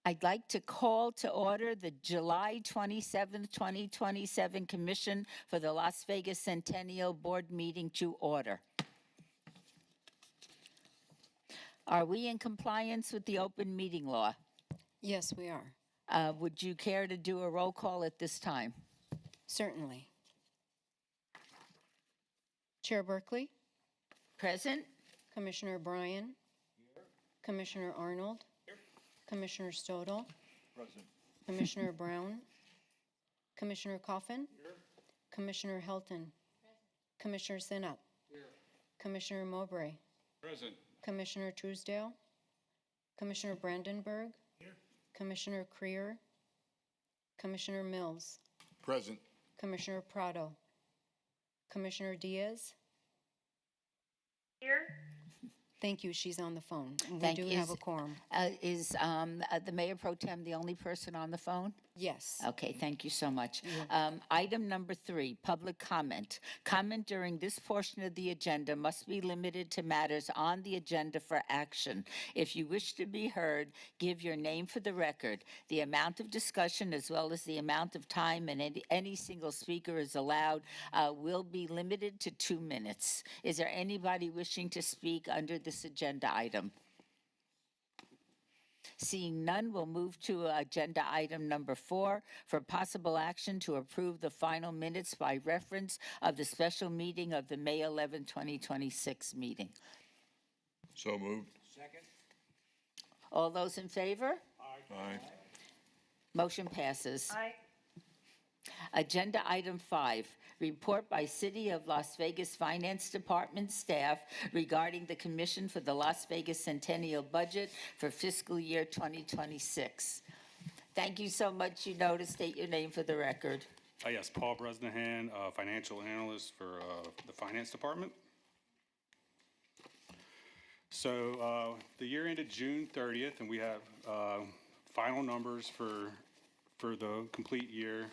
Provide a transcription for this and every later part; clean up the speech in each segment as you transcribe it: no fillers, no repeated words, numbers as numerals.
I'd like to call to order the July 27th, 2027 Commission for the Las Vegas Centennial Board meeting to order. Are we in compliance with the open meeting law? Yes, we are. Would you care to do a roll call at this time? Certainly. Chair Berkeley, Present? Commissioner Bryan, here. Commissioner Arnold, here. Commissioner Stodel, Present. Commissioner Brown, Commissioner Coffin, here. Commissioner Helton, present. Commissioner Sinnott, here. Commissioner Mowbray, Present. Commissioner Truesdale, Commissioner Brandenburg, here. Commissioner Creer, Commissioner Mills, Present. Commissioner Prado, Commissioner Diaz. Here. Thank you. She's on the phone. We Thank do you. have a quorum. Is the Mayor Pro Tem the only person on the phone? Yes. Okay, thank you so much. Item number 3, public comment. Comment during this portion of the agenda must be limited to matters on the agenda for action. If you wish to be heard, give your name for the record. The amount of discussion as well as the amount of time and any single speaker is allowed will be limited to 2 minutes. Is there anybody wishing to speak under this agenda item? Seeing none, we'll move to agenda item number 4 for possible action to approve the final minutes by reference of the special meeting of the May 11, 2026 meeting. So moved. Second. All those in favor? Aye. Motion passes. Aye. Agenda item 5, report by City of Las Vegas Finance Department staff regarding the Commission for the Las Vegas Centennial Budget for fiscal year 2026. Thank you so much. You know to state your name for the record. Yes, Paul Bresnahan, financial analyst for the Finance Department. So the year ended June 30th, and we have final numbers for the complete year.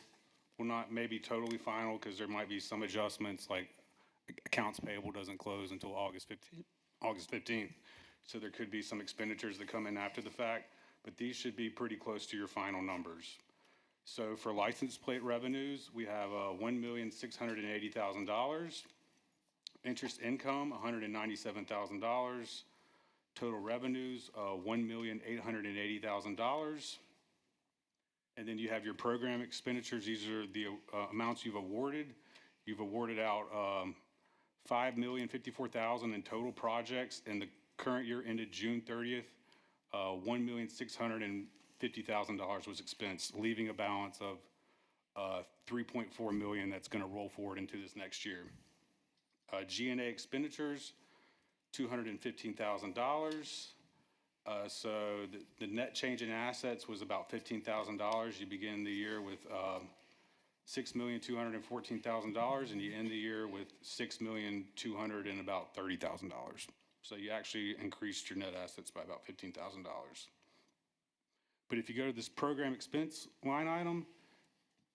Well, not maybe totally final because there might be some adjustments, like accounts payable doesn't close until August 15th. So there could be some expenditures that come in after the fact, but these should be pretty close to your final numbers. So for license plate revenues, we have $1,680,000. Interest income, $197,000. Total revenues, $1,880,000. And then you have your program expenditures. These are the amounts you've awarded. You've awarded out $5,054,000 in total projects, and the current year ended June 30th. $1,650,000 was expensed, leaving a balance of $3.4 million that's going to roll forward into this next year. G&A expenditures, $215,000. So the net change in assets was about $15,000. You begin the year with $6,214,000, and you end the year with $6,230,000. So you actually increased your net assets by about $15,000. But if you go to this program expense line item,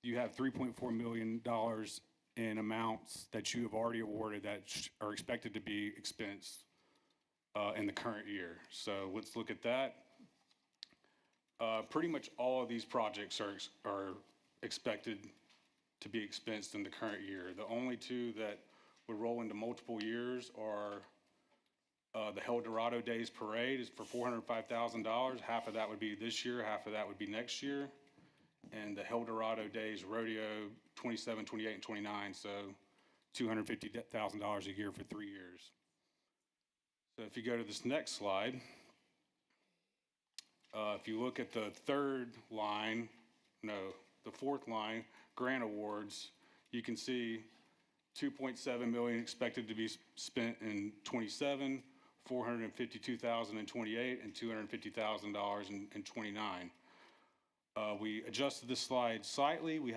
you have $3.4 million in amounts that you have already awarded that are expected to be expensed in the current year. So let's look at that. Pretty much all of these projects are expected to be expensed in the current year. The only two that would roll into multiple years are the El Dorado Days Parade is for $405,000. Half of that would be this year, half of that would be next year. And the El Dorado Days Rodeo 27, 28, and 29, so $250,000 a year for 3 years. So if you go to this next slide, if you look at the fourth line, grant awards, you can see $2.7 million expected to be spent in 27, $452,000 in 28, and $250,000 in 29. We adjusted this slide slightly. We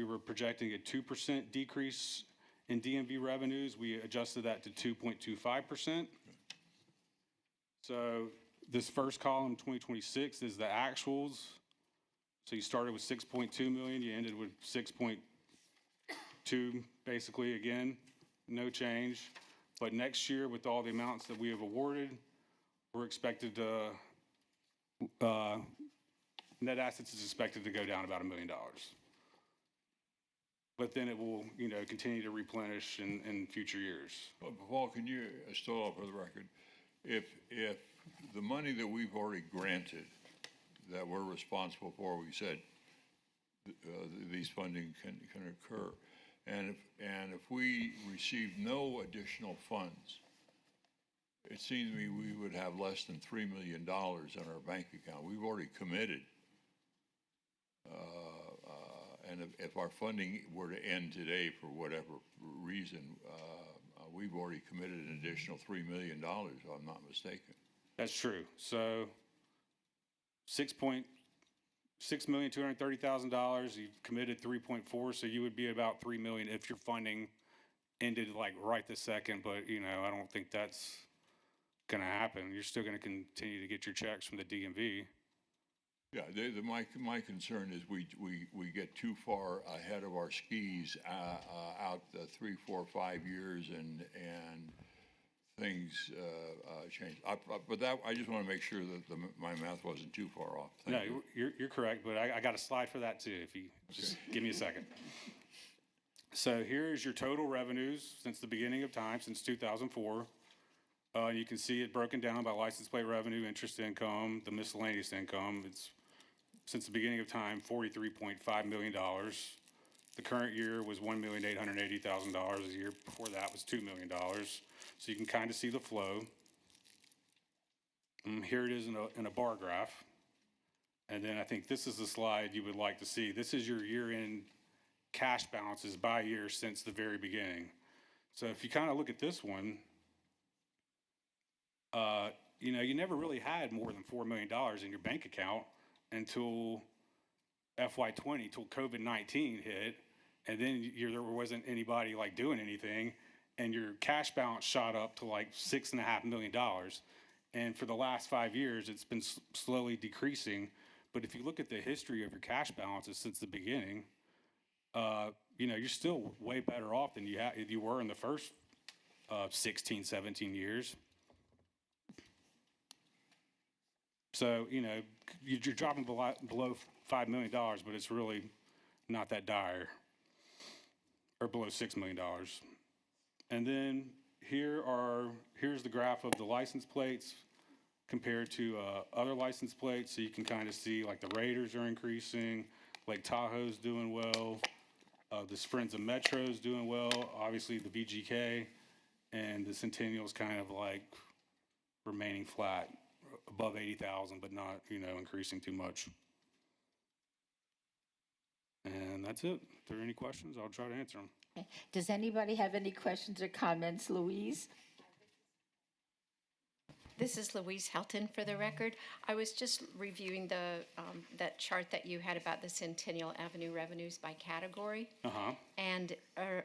were projecting a 2% decrease in DMV revenues. We adjusted that to 2.25%. So this first column, 2026, is the actuals. So you started with 6.2 million, you ended with 6.2, basically, again, no change. But next year, with all the amounts that we have awarded, we're expected to net assets is expected to go down about $1 million. But then it will, continue to replenish in future years. Paul, can you, still for the record, if the money that we've already granted, that we're responsible for, we said, these funding can occur, and if we receive no additional funds, it seems to me we would have less than $3 million in our bank account. We've already committed. And if our funding were to end today for whatever reason, we've already committed an additional $3 million, if I'm not mistaken. That's true. So $6,230,000, you've committed 3.4, so you would be about 3 million if your funding ended like right this second, but I don't think that's gonna happen. You're still gonna continue to get your checks from the DMV. Yeah, my concern is we get too far ahead of our skis out 3, 4, 5 years and things change. But that I just want to make sure that my math wasn't too far off. Thank you. You're correct, but I got a slide for that too. If you just give me a second. So here is your total revenues since the beginning of time, since 2004. You can see it broken down by license plate revenue, interest income, the miscellaneous income. It's since the beginning of time, $43.5 million. The current year was $1,880,000. The year before that was $2 million. So you can kind of see the flow. Here it is in a bar graph. And then I think this is the slide you would like to see. This is your year-end cash balances by year since the very beginning. So if you kind of look at this one, you never really had more than $4 million in your bank account until FY20, till COVID-19 hit, and then there wasn't anybody like doing anything, and your cash balance shot up to like $6.5 million. And for the last 5 years, it's been slowly decreasing. But if you look at the history of your cash balances since the beginning, you're still way better off than you were in the first 16, 17 years. So, you're dropping below $5 million, but it's really not that dire, or below $6 million. And then here's the graph of the license plates compared to other license plates. So you can kind of see like the Raiders are increasing, Lake Tahoe's doing well, the Friends of Metro's doing well, obviously the VGK, and the Centennial's kind of like remaining flat, above 80,000, but not, increasing too much. And that's it. If there are any questions, I'll try to answer them. Okay. Does anybody have any questions or comments? Louise? This is Louise Helton for the record. I was just reviewing that chart that you had about the Centennial Avenue revenues by category. Uh-huh. And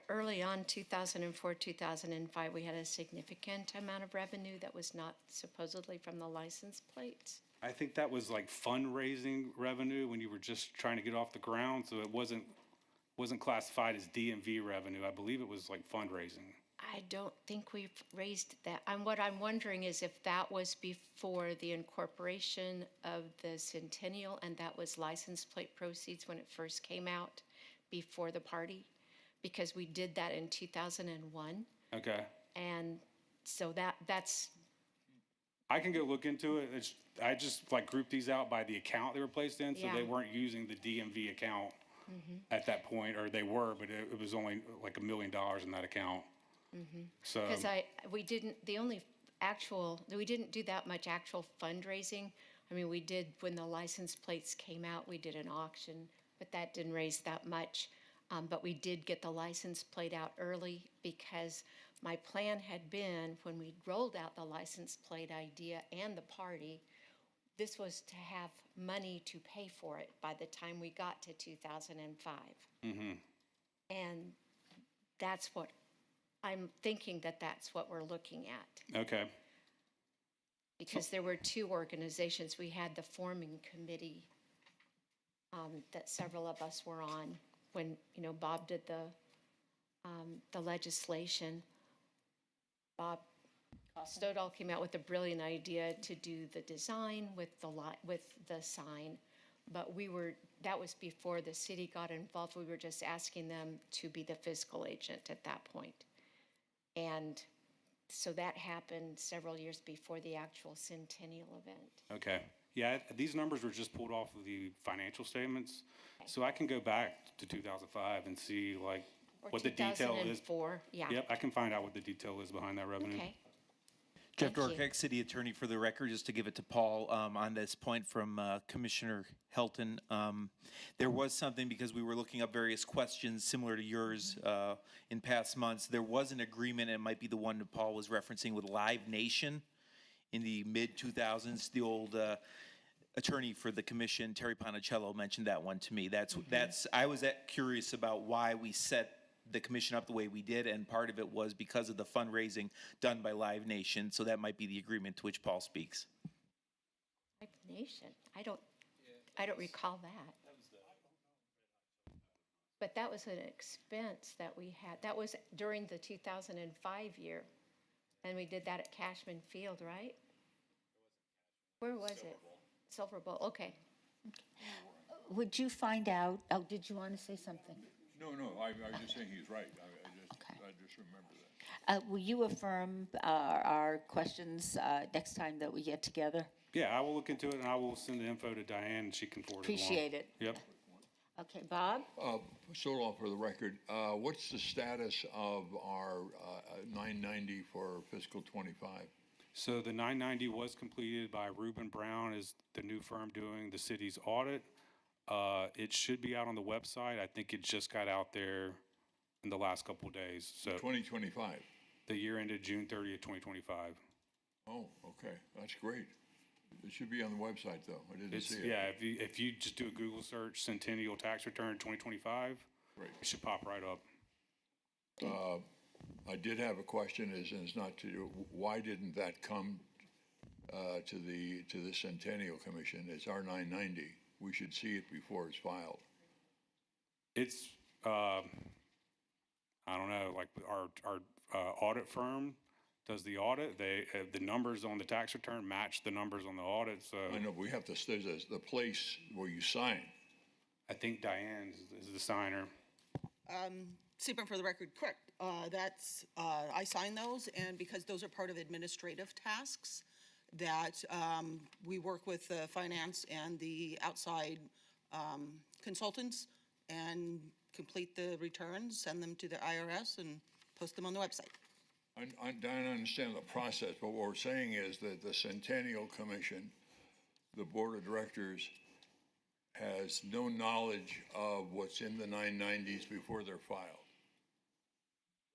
early on, 2004, 2005, we had a significant amount of revenue that was not supposedly from the license plates. I think that was like fundraising revenue when you were just trying to get off the ground, so it wasn't classified as DMV revenue. I believe it was like fundraising. I don't think we've raised that. And what I'm wondering is if that was before the incorporation of the Centennial, and that was license plate proceeds when it first came out before the party, because we did that in 2001. Okay. And so that's. I can go look into it. I just like grouped these out by the account they were placed in, so Yeah. they weren't using the DMV account at that point, or they were, but it was only like $1 million in that account. So Because we didn't do that much actual fundraising. I mean, we did, when the license plates came out, we did an auction, but that didn't raise that much. But we did get the license plate out early because my plan had been, when we rolled out the license plate idea and the party, this was to have money to pay for it by the time we got to 2005. And that's what I'm thinking, that's what we're looking at. okay. Because there were two organizations. We had the forming committee that several of us were on when, Bob did the legislation. Bob Stoddall came out with a brilliant idea to do the design with the sign, but that was before the city got involved. We were just asking them to be the fiscal agent at that point. And so that happened several years before the actual Centennial event. Okay. Yeah, these numbers were just pulled off of the financial statements. So I can go back to 2005 and see like Or what the detail is. 2004, yeah. Yep, I can find out what the detail is behind that revenue. Okay. Jeff Thank you. Dorkek, City Attorney, for the record, just to give it to Paul on this point from Commissioner Helton. There was something, because we were looking up various questions similar to yours in past months. There was an agreement, and it might be the one that Paul was referencing, with Live Nation in the mid-2000s. The old attorney for the commission, Terry Ponicello, mentioned that one to me. I was curious about why we set the commission up the way we did, and part of it was because of the fundraising done by Live Nation. So that might be the agreement to which Paul speaks. Live Nation, I don't recall that. But that was an expense that we had. That was during the 2005 year. And we did that at Cashman Field, right? Where was it? Silver Bowl, okay. Would you find out, did you want to say something? No, I was just saying he's right. I just remember that. Will you affirm our questions next time that we get together? Yeah, I will look into it and I will send the info to Diane and she can forward it along. Appreciate it. Yep. Okay, Bob? So long for the record, what's the status of our 990 for fiscal '25? So the 990 was completed by Reuben Brown, is the new firm doing the city's audit. It should be out on the website. I think it just got out there in the last couple of days. So 2025? the year ended June 30th, 2025. Oh, okay, that's great. It should be on the website, though. I didn't It's, see it. yeah, if you just do a Google search, Centennial Tax Return 2025, Great. it should pop right up. I did have a question, and it's not to you. Why didn't that come to the Centennial Commission? It's our 990. We should see it before it's filed. It's, I don't know, like our audit firm does the audit. The numbers on the tax return match the numbers on the audit, so I know, but we have to, there's the place where you sign. I think Diane is the signer. Super, for the record, correct. I sign those, and because those are part of administrative tasks, that we work with the finance and the outside consultants and complete the returns, send them to the IRS, and post them on the website. I don't understand the process, but what we're saying is that the Centennial Commission, the Board of Directors, has no knowledge of what's in the 990s before they're filed.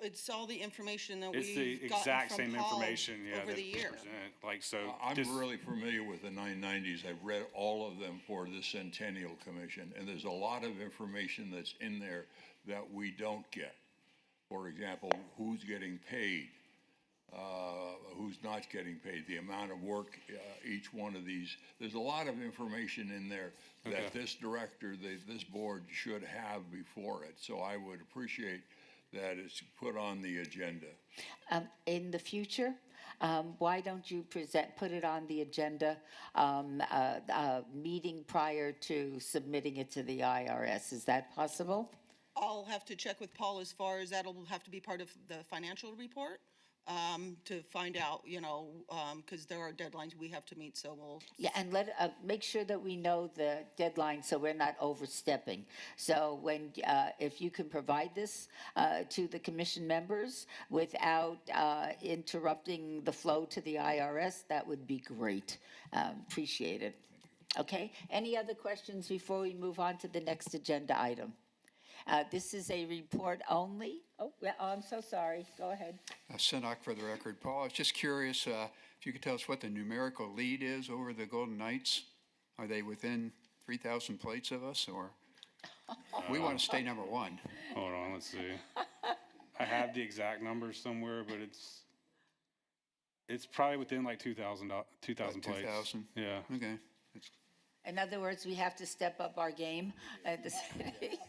It's all the information that It's the we've gotten exact from same Paul information, yeah, over that the we year. present. Like, so. I'm just- really familiar with the 990s. I've read all of them for the Centennial Commission, and there's a lot of information that's in there that we don't get. For example, who's getting paid, who's not getting paid, the amount of work each one of these. There's a lot of information in there that this director, this board should have before it. So I would appreciate that it's put on the agenda. In the future, why don't you put it on the agenda, meeting prior to submitting it to the IRS? Is that possible? I'll have to check with Paul as far as that'll have to be part of the financial report to find out, because there are deadlines we have to meet, so we'll. Yeah, and make sure that we know the deadline so we're not overstepping. So if you can provide this to the commission members without interrupting the flow to the IRS, that would be great. Appreciate it. Okay, any other questions before we move on to the next agenda item? This is a report only. Oh, I'm so sorry. Go ahead. Sinnock for the record. Paul, I was just curious if you could tell us what the numerical lead is over the Golden Knights. Are they within 3,000 plates of us, or we want to stay number one? Hold on, let's see. I have the exact numbers somewhere, but it's probably within like 2,000 plates. 2,000? Yeah. Okay. In other words, we have to step up our game at the city.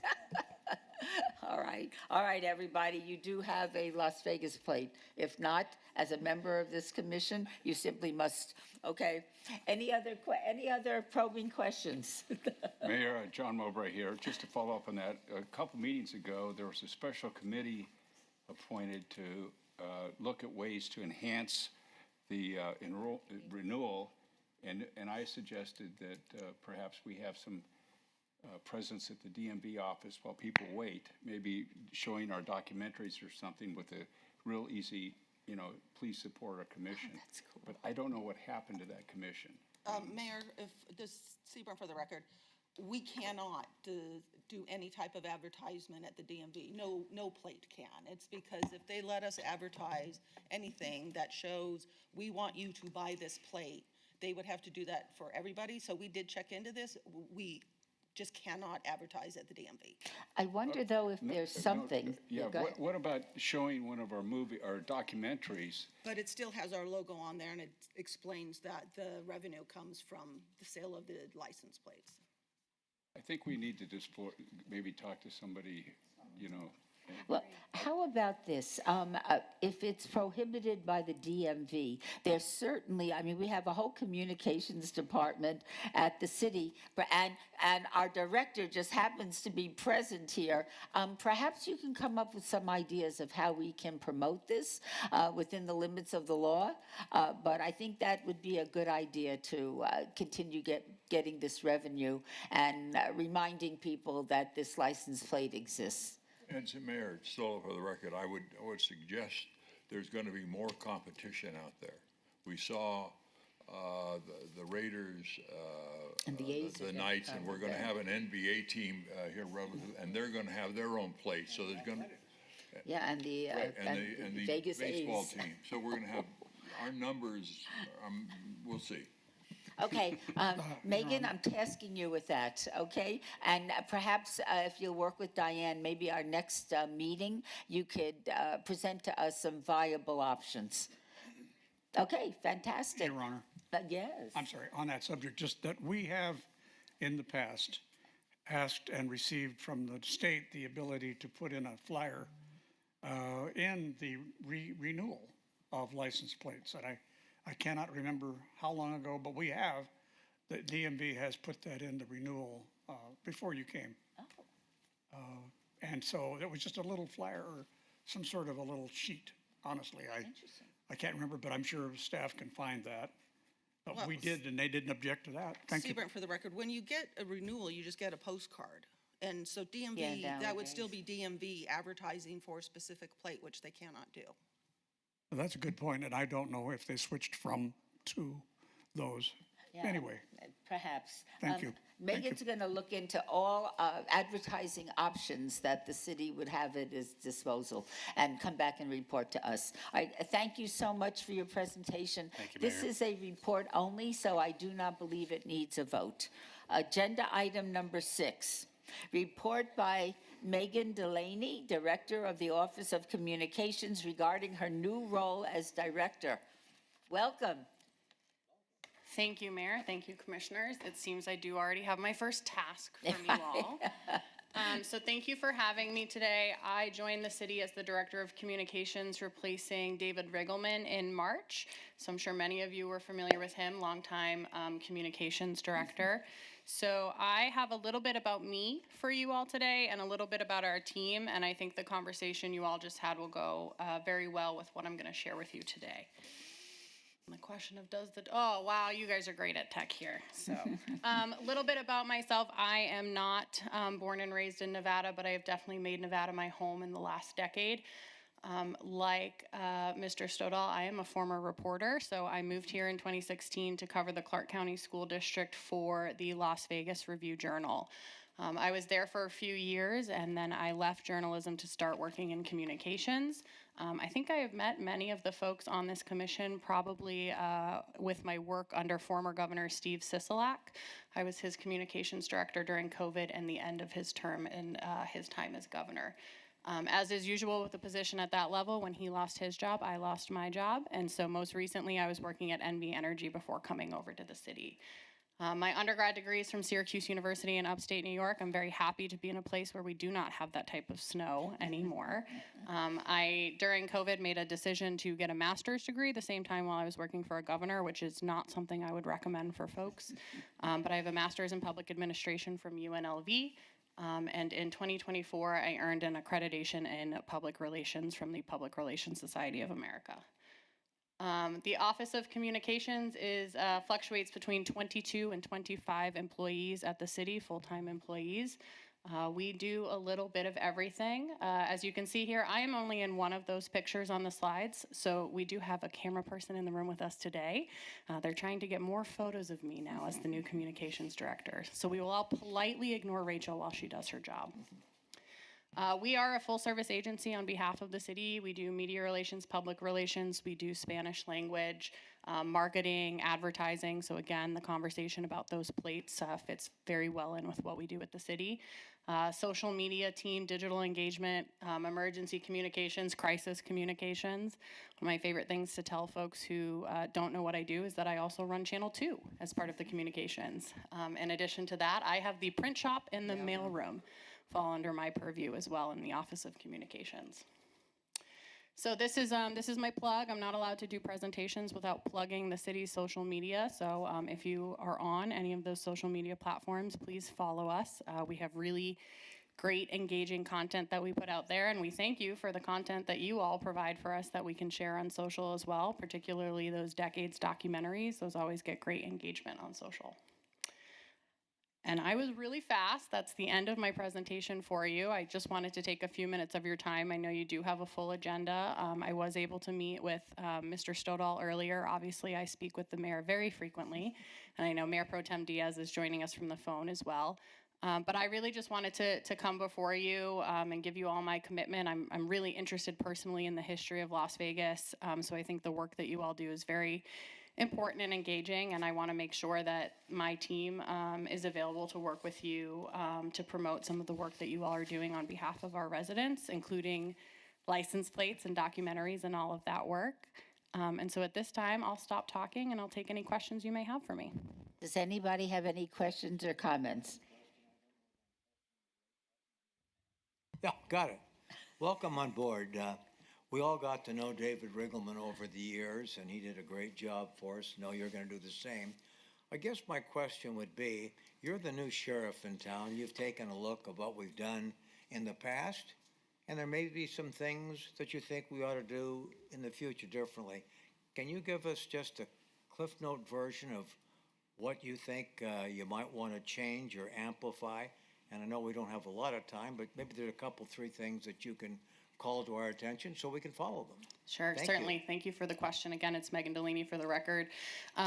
All right, everybody, you do have a Las Vegas plate. If not, as a member of this commission, you simply must, okay? Any other probing questions? Mayor, John Mowbray here. Just to follow up on that, a couple meetings ago, there was a special committee appointed to look at ways to enhance the renewal, and I suggested that perhaps we have some presence at the DMV office while people wait, maybe showing our documentaries or something with a real easy, please support our commission. That's cool. But I don't know what happened to that commission. Mayor, if, just Seaborn for the record, we cannot do any type of advertisement at the DMV. No plate can. It's because if they let us advertise anything that shows, we want you to buy this plate, they would have to do that for everybody. So we did check into this. We just cannot advertise at the DMV. I wonder, though, if there's something. Yeah, Go ahead. what about showing one of our documentaries? But it still has our logo on there, and it explains that the revenue comes from the sale of the license plates. I think we need to just maybe talk to somebody, Well, how about this? If it's prohibited by the DMV, there's certainly, I mean, we have a whole communications department at the city, and our director just happens to be present here. Perhaps you can come up with some ideas of how we can promote this within the limits of the law. But I think that would be a good idea to continue getting this revenue and reminding people that this license plate exists. And so, Mayor, still for the record, I would suggest there's going to be more competition out there. We saw the Raiders, And the A's are the gonna Knights, come and we're going to there. have an NBA team here, and they're going to have their own plate. So there's going to Yeah, and the and the Vegas baseball A's. team. So we're going to have our numbers. We'll see. Okay, Megan, I'm tasking you with that, okay? And perhaps if you'll work with Diane, maybe our next meeting, you could present to us some viable options. Okay, fantastic. Your Honor, Yes. I'm sorry, on that subject, just that we have in the past asked and received from the state the ability to put in a flyer in the renewal of license plates. And I cannot remember how long ago, but we have, the DMV has put that in the renewal before you came. And so it was just a little flyer or some sort of a little sheet, honestly. I can't remember, but I'm sure staff can find that. But we did, and they didn't object to that. Thank you. Seaborn, for the record, when you get a renewal, you just get a postcard. And so DMV, Yeah, that would nowadays. still be DMV advertising for a specific plate, which they cannot do. Well, that's a good point, and I don't know if they switched from to those. Yeah, Anyway, perhaps. Thank you. Thank Megan's going to look into all advertising options that the city would have at its disposal and come back and report to us. All right, thank you so much for your presentation. Thank you, This Mayor. is a report only, so I do not believe it needs a vote. Agenda item number 6. Report by Megan Delaney, Director of the Office of Communications, regarding her new role as Director. Welcome. Thank you, Mayor. Thank you, Commissioners. It seems I do already have my first task from you all. So thank you for having me today. I joined the city as the Director of Communications, replacing David Riggleman in March. So I'm sure many of you were familiar with him, longtime Communications Director. So I have a little bit about me for you all today and a little bit about our team, and I think the conversation you all just had will go very well with what I'm going to share with you today. The question of oh wow, you guys are great at tech here. So a little bit about myself. I am not born and raised in Nevada, but I have definitely made Nevada my home in the last decade. Like Mr. Stodahl, I am a former reporter, so I moved here in 2016 to cover the Clark County School District for the Las Vegas Review-Journal. I was there for a few years, and then I left journalism to start working in communications. I think I have met many of the folks on this commission, probably with my work under former Governor Steve Sisolak. I was his communications director during COVID and the end of his term and his time as governor. As is usual with a position at that level, when he lost his job, I lost my job. And so most recently, I was working at NV Energy before coming over to the city. My undergrad degree is from Syracuse University in upstate New York. I'm very happy to be in a place where we do not have that type of snow anymore. I, during COVID, made a decision to get a master's degree the same time while I was working for a governor, which is not something I would recommend for folks. But I have a master's in public administration from UNLV. And in 2024, I earned an accreditation in public relations from the Public Relations Society of America. The Office of Communications fluctuates between 22 and 25 employees at the city, full-time employees. We do a little bit of everything. As you can see here, I am only in one of those pictures on the slides, so we do have a camera person in the room with us today. They're trying to get more photos of me now as the new communications director. So we will all politely ignore Rachel while she does her job. We are a full-service agency on behalf of the city. We do media relations, public relations. We do Spanish language, marketing, advertising. So again, the conversation about those plates fits very well in with what we do at the city. Social media team, digital engagement, emergency communications, crisis communications. One of my favorite things to tell folks who don't know what I do is that I also run Channel 2 as part of the communications. In addition to that, I have the print shop and the mail room fall under my purview as well in the Office of Communications. So this is my plug. I'm not allowed to do presentations without plugging the city's social media. So if you are on any of those social media platforms, please follow us. We have really great engaging content that we put out there, and we thank you for the content that you all provide for us that we can share on social as well, particularly those decades documentaries. Those always get great engagement on social. And I was really fast. That's the end of my presentation for you. I just wanted to take a few minutes of your time. I know you do have a full agenda. I was able to meet with Mr. Stodahl earlier. Obviously, I speak with the mayor very frequently, and I know Mayor Pro Tem Diaz is joining us from the phone as well. But I really just wanted to come before you and give you all my commitment. I'm really interested personally in the history of Las Vegas, so I think the work that you all do is very important and engaging, and I want to make sure that my team is available to work with you to promote some of the work that you all are doing on behalf of our residents, including license plates and documentaries and all of that work. And so at this time, I'll stop talking and I'll take any questions you may have for me. Does anybody have any questions or comments? Yeah, got it. Welcome on board. We all got to know David Riggleman over the years, and he did a great job for us. I know you're going to do the same. I guess my question would be, you're the new sheriff in town. You've taken a look at what we've done in the past, and there may be some things that you think we ought to do in the future differently. Can you give us just a Cliff Note version of what you think you might want to change or amplify? And I know we don't have a lot of time, but maybe there's a couple, three things that you can call to our attention so we can follow them. Sure, certainly. Thank you for the question. Again, it's Megan Delaney for the record.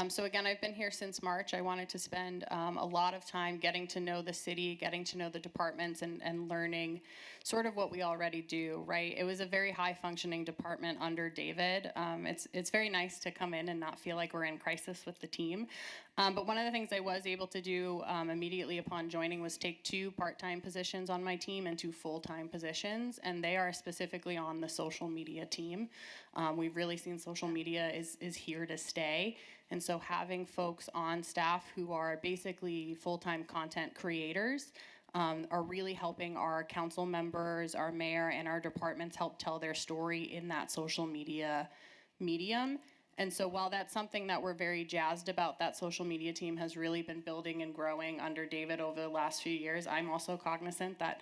So again, I've been here since March. I wanted to spend a lot of time getting to know the city, getting to know the departments, and learning sort of what we already do, right? It was a very high-functioning department under David. It's very nice to come in and not feel like we're in crisis with the team. But one of the things I was able to do immediately upon joining was take 2 part-time positions on my team and 2 full-time positions, and they are specifically on the social media team. We've really seen social media is here to stay, and so having folks on staff who are basically full-time content creators are really helping our council members, our mayor, and our departments help tell their story in that social media medium. And so while that's something that we're very jazzed about, that social media team has really been building and growing under David over the last few years, I'm also cognizant that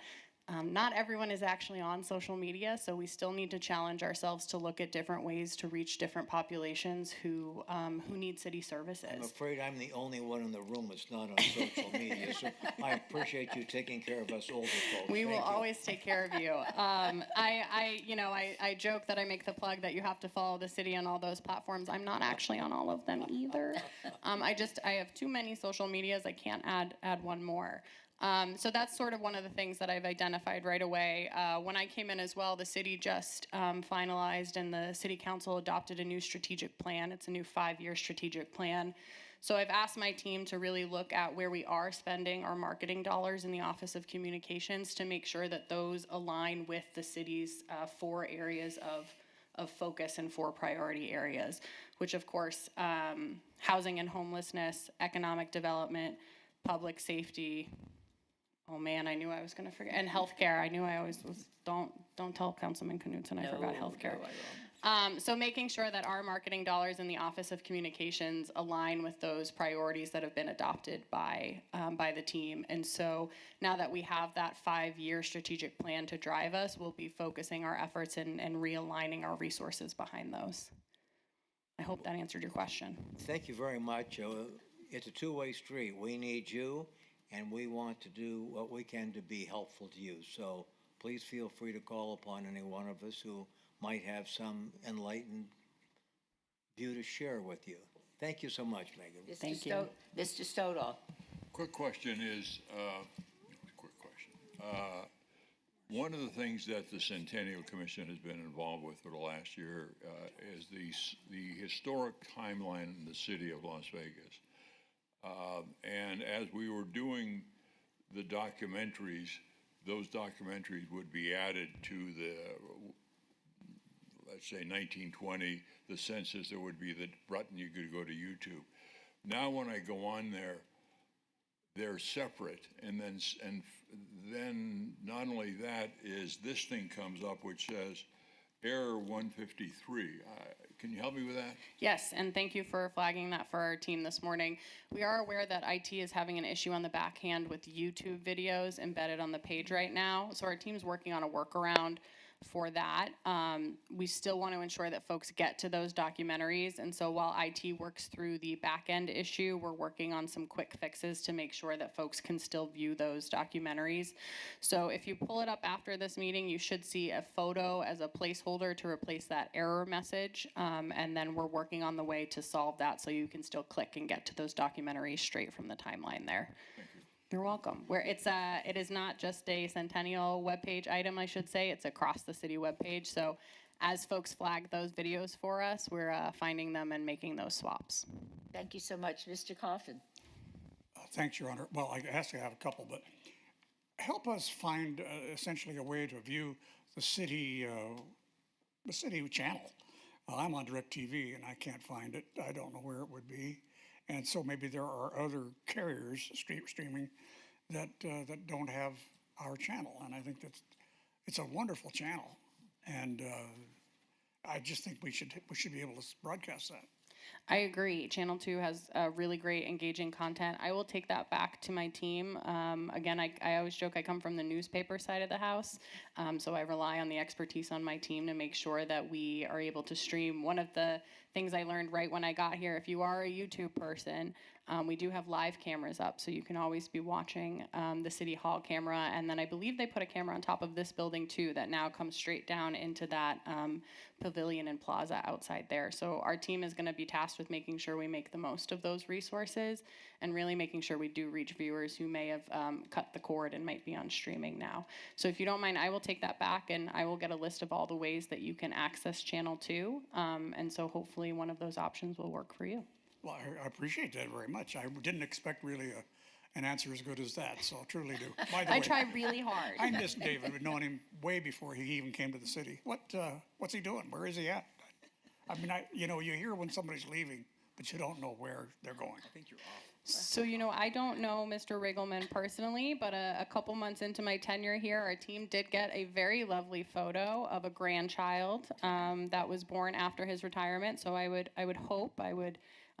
not everyone is actually on social media, so we still need to challenge ourselves to look at different ways to reach different populations who need city services. I'm afraid I'm the only one in the room that's not on social media, so I appreciate you taking care of us older folks. We will Thank you. always take care of you. I joke that I make the plug that you have to follow the city on all those platforms. I'm not actually on all of them either. I have too many social medias. I can't add one more. So that's sort of one of the things that I've identified right away. When I came in as well, the city just finalized and the city council adopted a new strategic plan. It's a new 5-year strategic plan. So I've asked my team to really look at where we are spending our marketing dollars in the Office of Communications to make sure that those align with the city's 4 areas focus in 4 priority areas, which of course, housing and homelessness, economic development, public safety. Oh man, I knew I was going to forget. And healthcare. I knew I always was. Don't tell Councilman Knudsen I forgot healthcare. So making sure that our marketing dollars in the Office of Communications align with those priorities that have been adopted by the team. And so now that we have that 5-year strategic plan to drive us, we'll be focusing our efforts and realigning our resources behind those. I hope that answered your question. Thank you very much. It's a two-way street. We need you, and we want to do what we can to be helpful to you. So please feel free to call upon any one of us who might have some enlightened view to share with you. Thank you so much, Megan. Thank you. Mr. Stoddall. Quick question is, one of the things that the Centennial Commission has been involved with for the last year is the historic timeline in the city of Las Vegas. And as we were doing the documentaries, those documentaries would be added to the, let's say 1920, the census, there would be the button you could go to YouTube. Now when I go on there, they're separate, and then not only that is this thing comes up which says error 153. Can you help me with that? Yes, and thank you for flagging that for our team this morning. We are aware that IT is having an issue on the backhand with YouTube videos embedded on the page right now, so our team's working on a workaround for that. We still want to ensure that folks get to those documentaries, and so while IT works through the back end issue, we're working on some quick fixes to make sure that folks can still view those documentaries. So if you pull it up after this meeting, you should see a photo as a placeholder to replace that error message, and then we're working on the way to solve that so you can still click and get to those documentaries straight from the timeline there. You're welcome. It is not just a Centennial webpage item, I should say. It's across the city webpage. So as folks flag those videos for us, we're finding them and making those swaps. Thank you so much. Mr. Coffin. Thanks, Your Honor. Well, I actually have a couple, but help us find essentially a way to view the city channel. I'm on DirecTV and I can't find it. I don't know where it would be. And so maybe there are other carriers streaming that don't have our channel. And I think it's a wonderful channel. And I just think we should be able to broadcast that. I agree. Channel 2 has really great engaging content. I will take that back to my team. Again, I always joke I come from the newspaper side of the house, so I rely on the expertise on my team to make sure that we are able to stream. One of the things I learned right when I got here, if you are a YouTube person, we do have live cameras up, so you can always be watching the City Hall camera. And then I believe they put a camera on top of this building too that now comes straight down into that pavilion and plaza outside there. So our team is going to be tasked with making sure we make the most of those resources and really making sure we do reach viewers who may have cut the cord and might be on streaming now. So if you don't mind, I will take that back and I will get a list of all the ways that you can access Channel 2. And so hopefully one of those options will work for you. Well, I appreciate that very much. I didn't expect really an answer as good as that, so I truly do. By the way, I try really hard. I miss David. We've known him way before he even came to the city. What's he doing? Where is he at? I mean, you hear when somebody's leaving, but you don't know where they're going. I think you're off. So, I don't know Mr. Riggleman personally, but a couple months into my tenure here, our team did get a very lovely photo of a grandchild that was born after his retirement. So I would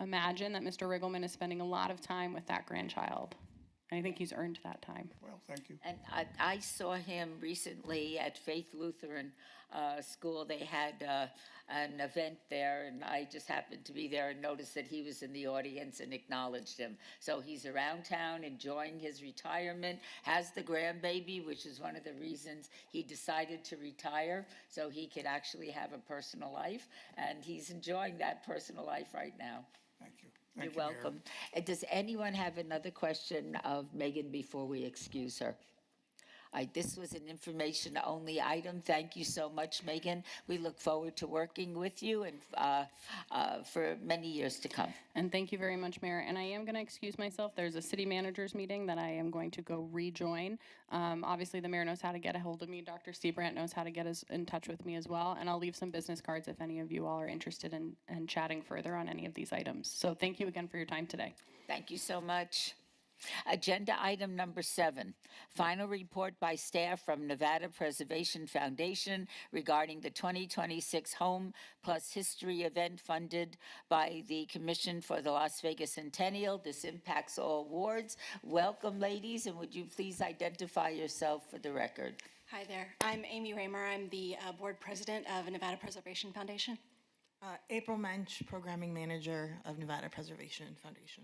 imagine that Mr. Riggleman is spending a lot of time with that grandchild. And I think he's earned that time. Well, thank you. And I saw him recently at Faith Lutheran School. They had an event there, and I just happened to be there and noticed that he was in the audience and acknowledged him. So he's around town enjoying his retirement, has the grandbaby, which is one of the reasons he decided to retire, so he could actually have a personal life, and he's enjoying that personal life right now. Thank you. You're welcome. Does anyone have another question of Megan before we excuse her? This was an information-only item. Thank you so much, Megan. We look forward to working with you and for many years to come. And thank you very much, Mayor. And I am going to excuse myself. There's a city managers meeting that I am going to go rejoin. Obviously, the mayor knows how to get a hold of me. Dr. Seabrandt knows how to get in touch with me as well. And I'll leave some business cards if any of you all are interested in chatting further on any of these items. So thank you again for your time today. Thank you so much. Agenda item number 7, final report by staff from Nevada Preservation Foundation regarding the 2026 Home Plus History event funded by the Commission for the Las Vegas Centennial. This impacts all wards. Welcome, ladies, and would you please identify yourself for the record? Hi there. I'm Amy Raymer. I'm the board president of Nevada Preservation Foundation. April Mensch, programming manager of Nevada Preservation Foundation.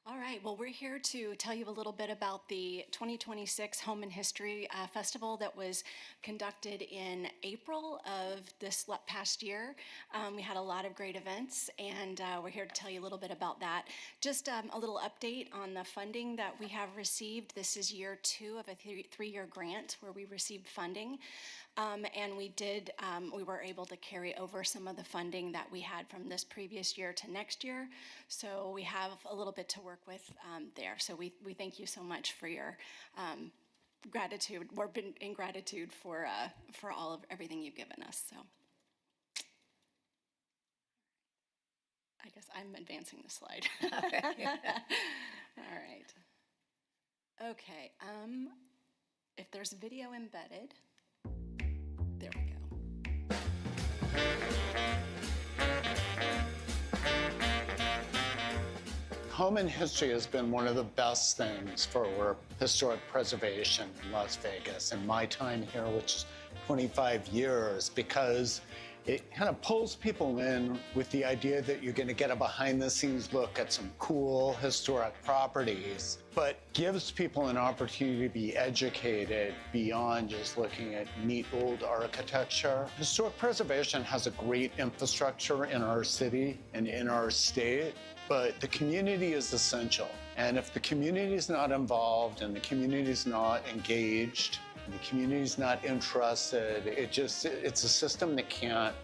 All right, well, we're here to tell you a little bit about the 2026 Home and History Festival that was conducted in April of this past year. We had a lot of great events, and we're here to tell you a little bit about that. Just a little update on the funding that we have received. This is year 2 of a three-year grant where we received funding. And we were able to carry over some of the funding that we had from this previous year to next year. So we have a little bit to work with there. So we thank you so much for your gratitude. We've been in gratitude for all of everything you've given us. So I guess I'm advancing the slide. All right. Okay. If there's video embedded. There we go. Home and history has been one of the best things for historic preservation in Las Vegas in my time here, which is 25 years, because it kind of pulls people in with the idea that you're going to get a behind-the-scenes look at some cool historic properties, but gives people an opportunity to be educated beyond just looking at neat old architecture. Historic preservation has a great infrastructure in our city and in our state, but the community is essential. And if the community is not involved and the community is not engaged, the community's not interested, it's a system that can't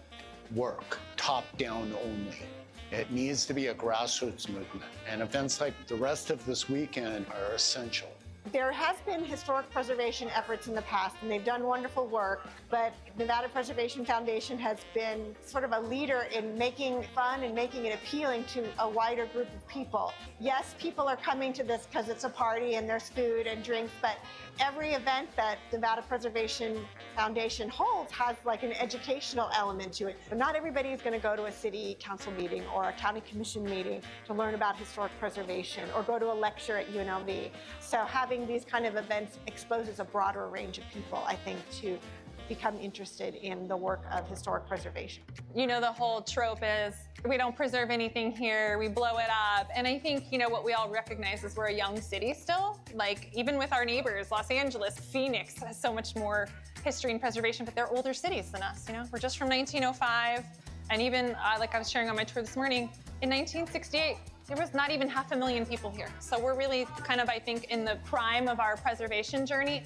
work top-down only. It needs to be a grassroots movement, and events like the rest of this weekend are essential. There has been historic preservation efforts in the past, and they've done wonderful work, but Nevada Preservation Foundation has been sort of a leader in making fun and making it appealing to a wider group of people. Yes, people are coming to this because it's a party and there's food and drinks, but every event that Nevada Preservation Foundation holds has like an educational element to it. But not everybody is going to go to a city council meeting or a county commission meeting to learn about historic preservation or go to a lecture at UNLV. So having these kind of events exposes a broader range of people, I think, to become interested in the work of historic preservation. You know, the whole trope is we don't preserve anything here, we blow it up. And I think, you know, what we all recognize is we're a young city still. Like, even with our neighbors, Los Angeles, Phoenix has so much more history and preservation, but they're older cities than us, you know? We're just from 1905. And even, like I was sharing on my tour this morning, in 1968, there was not even 500,000 people here. So we're really kind of, I think, in the prime of our preservation journey.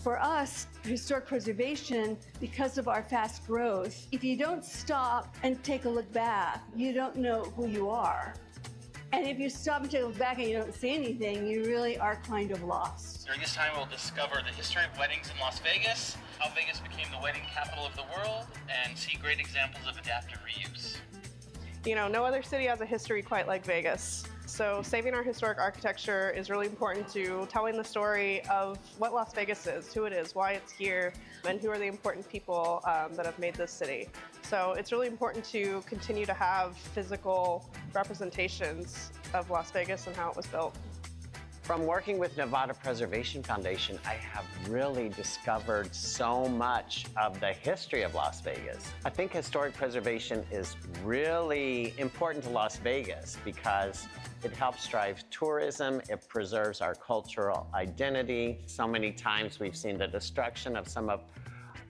For us, historic preservation, because of our fast growth, if you don't stop and take a look back, you don't know who you are. And if you stop and take a look back and you don't see anything, you really are kind of lost. During this time, we'll discover the history of weddings in Las Vegas, how Vegas became the wedding capital of the world, and see great examples of adaptive reuse. You know, no other city has a history quite like Vegas. So saving our historic architecture is really important to telling the story of what Las Vegas is, who it is, why it's here, and who are the important people that have made this city. So it's really important to continue to have physical representations of Las Vegas and how it was built. From working with Nevada Preservation Foundation, I have really discovered so much of the history of Las Vegas. I think historic preservation is really important to Las Vegas because it helps drive tourism, it preserves our cultural identity. So many times we've seen the destruction of some of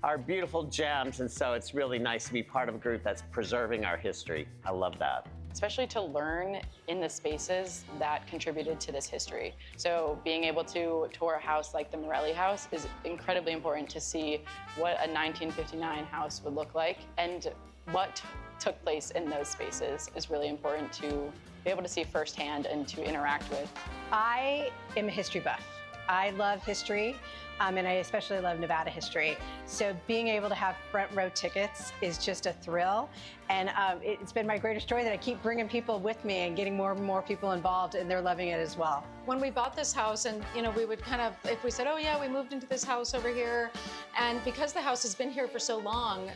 are beautiful gems, and so it's really nice to be part of a group that's preserving our history. I love that. Especially to learn in the spaces that contributed to this history. So being able to tour a house like the Morelli House is incredibly important to see what a 1959 house would look like, and what took place in those spaces is really important to be able to see firsthand and to interact with. I am a history buff. I love history, and I especially love Nevada history. So being able to have front row tickets is just a thrill. And it's been my greatest joy that I keep bringing people with me and getting more and more people involved, and they're loving it as well. When we bought this house, and we would kind of, if we said, oh yeah, we moved into this house over here, and because the house has been here for so long,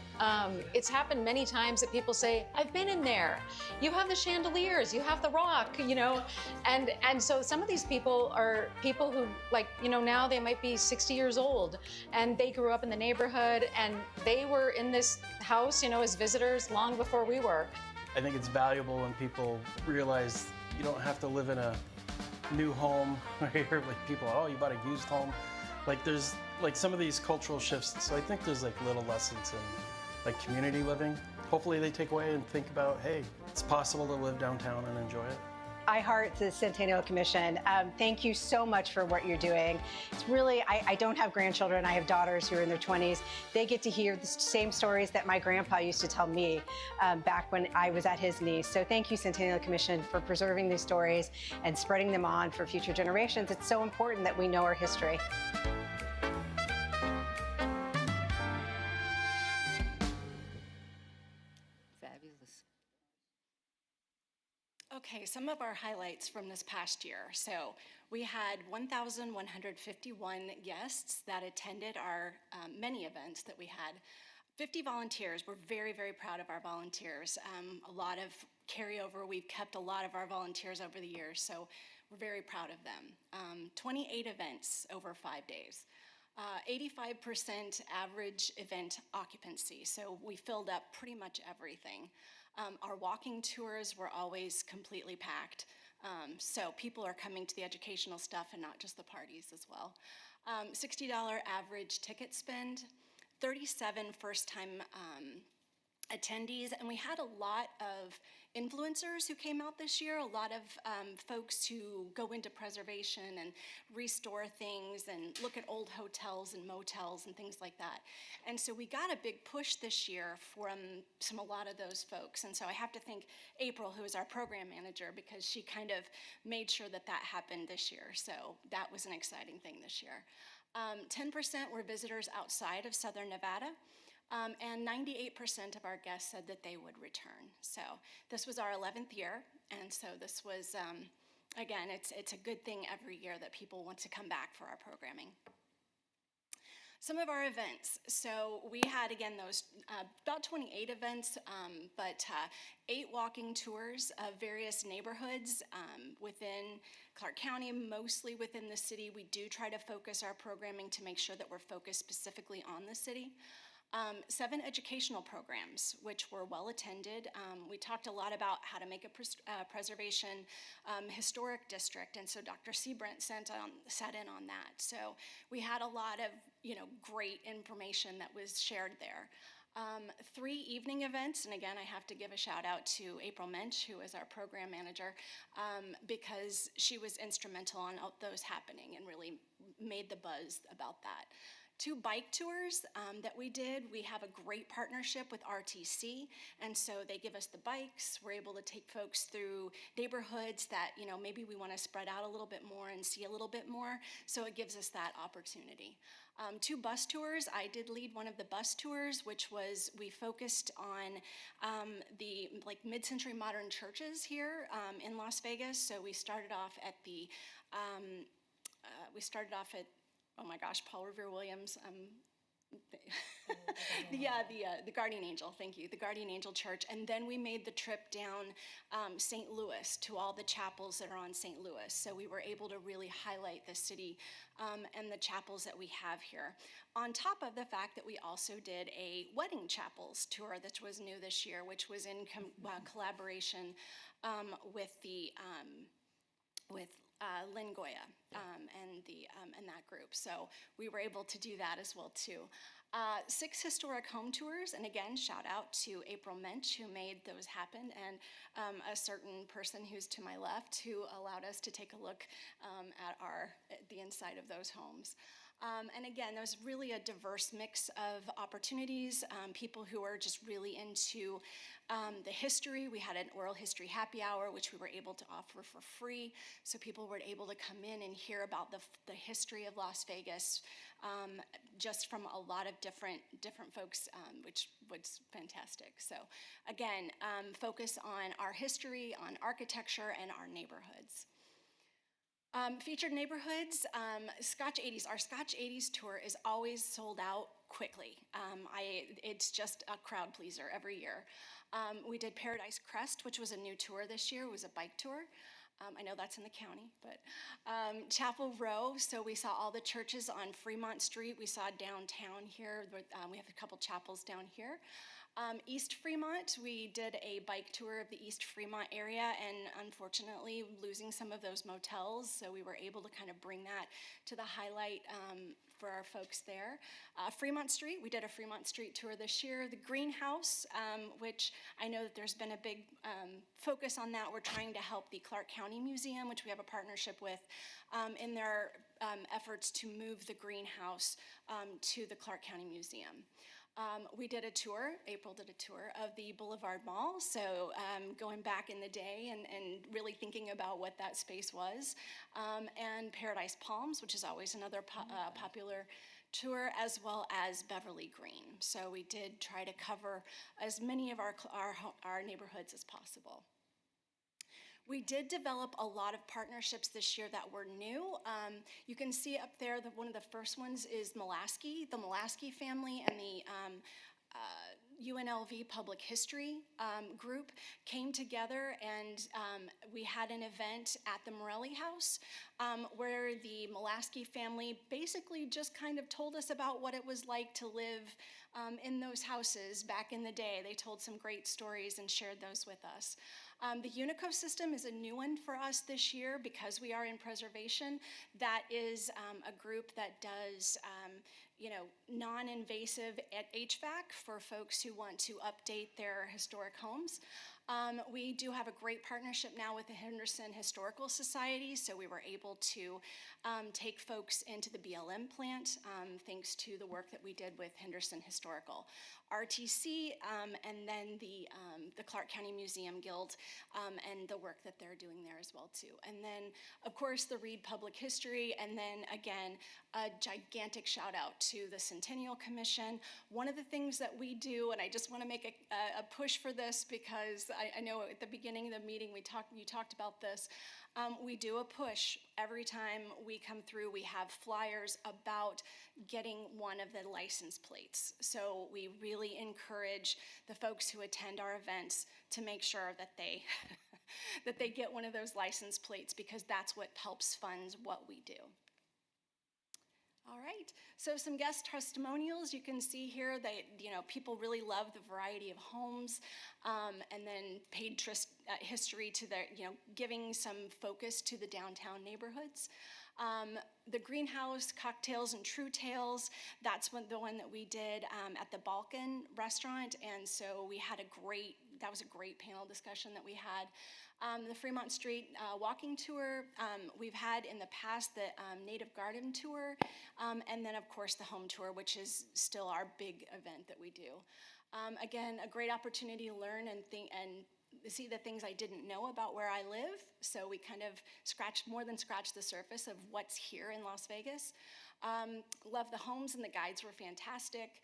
it's happened many times that people say, I've been in there. You have the chandeliers, you have the rock, and so some of these people are people who, like, now they might be 60 years old, and they grew up in the neighborhood, and they were in this house, as visitors long before we were. I think it's valuable when people realize you don't have to live in a new home here. Like people, oh, you bought a used home. Like there's like some of these cultural shifts. So I think there's like little lessons in like community living. Hopefully they take away and think about, hey, it's possible to live downtown and enjoy it. I heart the Centennial Commission. Thank you so much for what you're doing. It's really, I don't have grandchildren. I have daughters who are in their 20s. They get to hear the same stories that my grandpa used to tell me back when I was at his knees. So thank you, Centennial Commission, for preserving these stories and spreading them on for future generations. It's so important that we know our history. Fabulous. Okay, some of our highlights from this past year. So we had 1,151 guests that attended our many events that we had. 50 volunteers. We're very, very proud of our volunteers. A lot of carryover. We've kept a lot of our volunteers over the years, so we're very proud of them. 28 events over 5 days. 85% average event occupancy, so we filled up pretty much everything. Our walking tours were always completely packed, so people are coming to the educational stuff and not just the parties as well. $60 average ticket spend, 37 first-time attendees, and we had a lot of influencers who came out this year, a lot of folks who go into preservation and restore things and look at old hotels and motels and things like that. And so we got a big push this year from a lot of those folks. And so I have to thank April, who is our program manager, because she kind of made sure that that happened this year. So that was an exciting thing this year. 10% were visitors outside of Southern Nevada. And 98% of our guests said that they would return. So this was our 11th year, and so this was, again, it's a good thing every year that people want to come back for our programming. Some of our events. So we had, again, those about 28 events, but 8 walking tours of various neighborhoods within Clark County, mostly within the city. We do try to focus our programming to make sure that we're focused specifically on the city. 7 educational programs, which were well attended. We talked a lot about how to make a preservation historic district, and so Dr. Seabrant sat in on that. So we had a lot of great information that was shared there. 3 evening events, and again, I have to give a shout out to April Mensch, who is our program manager, because she was instrumental on those happening and really made the buzz about that. 2 bike tours that we did. We have a great partnership with RTC, and so they give us the bikes. We're able to take folks through neighborhoods that maybe we want to spread out a little bit more and see a little bit more, so it gives us that opportunity. 2 bus tours. I did lead one of the bus tours, which was, we focused on the mid-century modern churches here in Las Vegas. So we started off at oh my gosh, Paul Revere Williams, the Guardian Angel, thank you, the Guardian Angel Church, and then we made the trip down St. Louis to all the chapels that are on St. Louis, so we were able to really highlight the city and the chapels that we have here. On top of the fact that we also did a wedding chapels tour that was new this year, which was in collaboration with Lynn Goya and that group. So we were able to do that as well too. 6 historic home tours, and again, shout out to April Mensch who made those happen, and a certain person who's to my left who allowed us to take a look at the inside of those homes. And again, there was really a diverse mix of opportunities, people who are just really into the history. We had an oral history happy hour, which we were able to offer for free, so people were able to come in and hear about the history of Las Vegas, just from a lot of different folks, which was fantastic. So again, focus on our history, on architecture, and our neighborhoods. Featured neighborhoods, Scotch 80s. Our Scotch 80s tour is always sold out quickly. It's just a crowd pleaser every year. We did Paradise Crest, which was a new tour this year. It was a bike tour. I know that's in the county, but Chapel Row. So we saw all the churches on Fremont Street. We saw downtown here. We have a couple chapels down here. East Fremont, we did a bike tour of the East Fremont area, and unfortunately losing some of those motels, so we were able to kind of bring that to the highlight for our folks there. Fremont Street, we did a Fremont Street tour this year. The Greenhouse, which I know that there's been a big focus on that. We're trying to help the Clark County Museum, which we have a partnership with, in their efforts to move the Greenhouse to the Clark County Museum. We did a tour, April did a tour of the Boulevard Mall, so going back in the day and really thinking about what that space was, and Paradise Palms, which is always another popular tour, as well as Beverly Green. So we did try to cover as many of our neighborhoods as possible. We did develop a lot of partnerships this year that were new. You can see up there that one of the first ones is Mulaski. The Mulaski family and the UNLV Public History group came together, and we had an event at the Morelli House where the Mulaski family basically just kind of told us about what it was like to live in those houses back in the day. They told some great stories and shared those with us. The Unico system is a new one for us this year because we are in preservation. That is a group that does non-invasive HVAC for folks who want to update their historic homes. We do have a great partnership now with the Henderson Historical Society, so we were able to take folks into the BLM plant thanks to the work that we did with Henderson Historical. RTC, and then the Clark County Museum Guild, and the work that they're doing there as well too. And then, of course, the Reed Public History, and then again, a gigantic shout out to the Centennial Commission. One of the things that we do, and I just want to make a push for this because I know at the beginning of the meeting you talked about this. We do a push every time we come through. We have flyers about getting one of the license plates. So we really encourage the folks who attend our events to make sure that they that they get one of those license plates, because that's what helps fund what we do. All right, so some guest testimonials. You can see here that people really love the variety of homes, and then paid history to their giving some focus to the downtown neighborhoods. The Greenhouse, Cocktails and True Tales, that's the one that we did at the Balkan restaurant, and so we had that was a great panel discussion that we had. The Fremont Street walking tour, we've had in the past the Native Garden tour, and then of course the home tour, which is still our big event that we do. Again, a great opportunity to learn and see the things I didn't know about where I live. So we kind of more than scratched the surface of what's here in Las Vegas. Love the homes, and the guides were fantastic.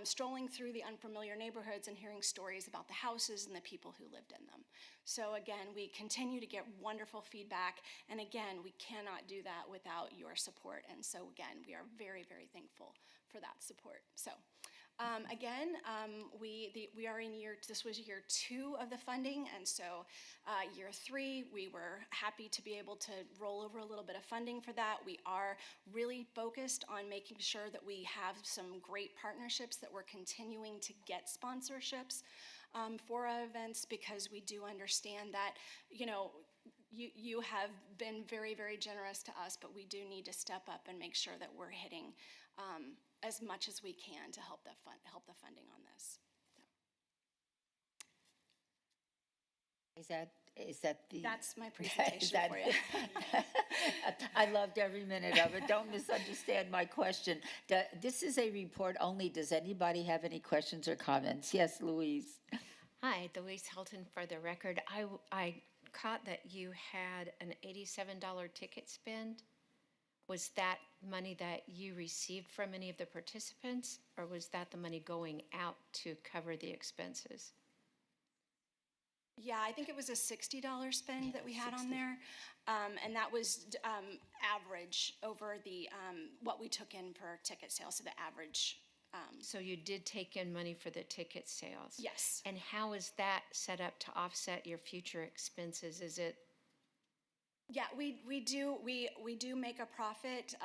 Strolling through the unfamiliar neighborhoods and hearing stories about the houses and the people who lived in them. So again, we continue to get wonderful feedback, and again, we cannot do that without your support. And so again, we are very, very thankful for that support. So. Again, we are in this was year 2 of the funding, and so year 3, we were happy to be able to roll over a little bit of funding for that. We are really focused on making sure that we have some great partnerships, that we're continuing to get sponsorships for our events, because we do understand that, you have been very, very generous to us, but we do need to step up and make sure that we're hitting as much as we can to help help the funding on this. Is that the? That's my presentation for you. I loved every minute of it. Don't misunderstand my question. This is a report only. Does anybody have any questions or comments? Yes, Louise. Hi, Louise Helton for the record. I caught that you had an $87 ticket spend. Was that money that you received from any of the participants, or was that the money going out to cover the expenses? Yeah, I think it was a $60 spend that we had on there, and that was average over the what we took in per ticket sale, so the average. So you did take in money for the ticket sales? Yes. And how is that set up to offset your future expenses? Is it? Yeah, we do make a profit.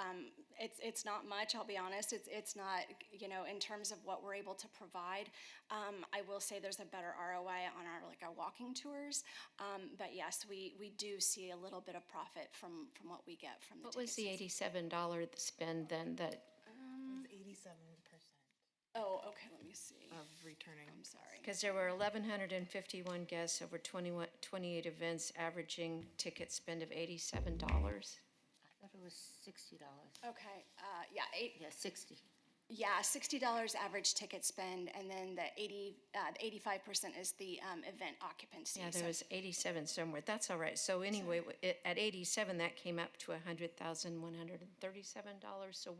It's not much, I'll be honest. It's not, you know, in terms of what we're able to provide. I will say there's a better ROI on our walking tours. But yes, we do see a little bit of profit from what we get from the What was the $87 spend then that? 87%. Oh, okay, let me see. Of returning. I'm sorry. Because there were 1,151 guests over 28 events, averaging ticket spend of $87. I thought it was $60. Okay, yeah, Yeah, 60. Yeah, $60 average ticket spend, and then the 85% is the event occupancy. Yeah, there was 87 somewhere. That's all right. So anyway, at 87, that came up to $100,137. So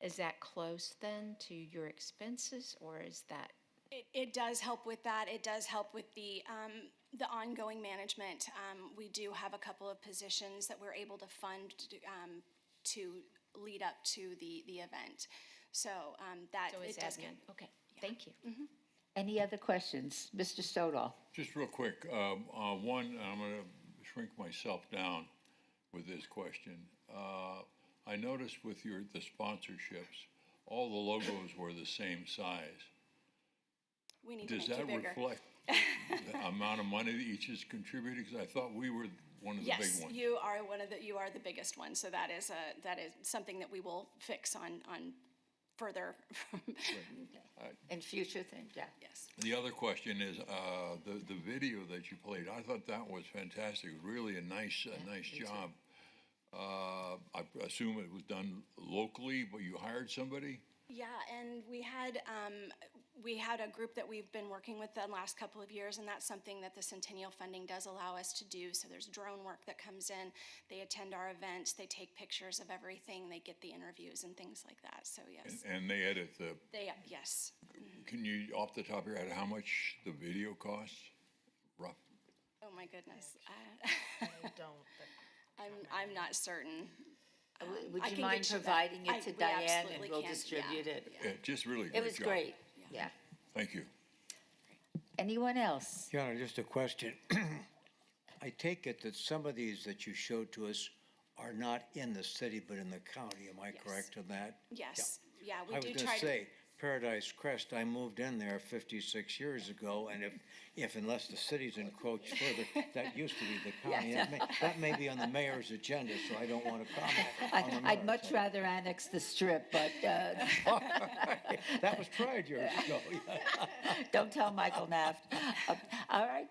is that close then to your expenses, or is that? It does help with that. It does help with the ongoing management. We do have a couple of positions that we're able to fund to lead up to the event. So that So it's it does admin. Okay, thank you. Any other questions? Mr. Stoddall? Just real quick, one, I'm going to shrink myself down with this question. I noticed with the sponsorships, all the logos were the same size. We need Does to make that you bigger. reflect the amount of money that each is contributing? Because I thought we were one of the big Yes, ones. you are the biggest one. So that is something that we will fix on further. And future things, yeah. Yes. The other question is the video that you played. I thought that was fantastic. Really a nice job. I assume it was done locally, but you hired somebody? Yeah, and we had a group that we've been working with the last couple of years, and that's something that the Centennial funding does allow us to do. So there's drone work that comes in. They attend our events. They take pictures of everything. They get the interviews and things like that. So yes. And they edit the. Yes. Can you, off the top of your head, how much the video costs? Rough. Oh my goodness. I don't. I'm not certain. Would I you can mind get you that. providing it to We Diane, and absolutely we'll can, distribute it? Yeah, just really great It was job. great, yeah. Thank you. Anyone else? Your Honor, just a question. I take it that some of these that you showed to us are not in the city but in the county. Am I correct on that? Yes. Yeah, we I was do going try to say, Paradise Crest, I moved in there 56 years ago, and if unless the city's encroached further, that used to be the county. Yes. That may be on the mayor's agenda, so I don't want to comment on the I'd mayor's much rather annex the strip, but That was tried years ago. don't tell Michael Naft. All right,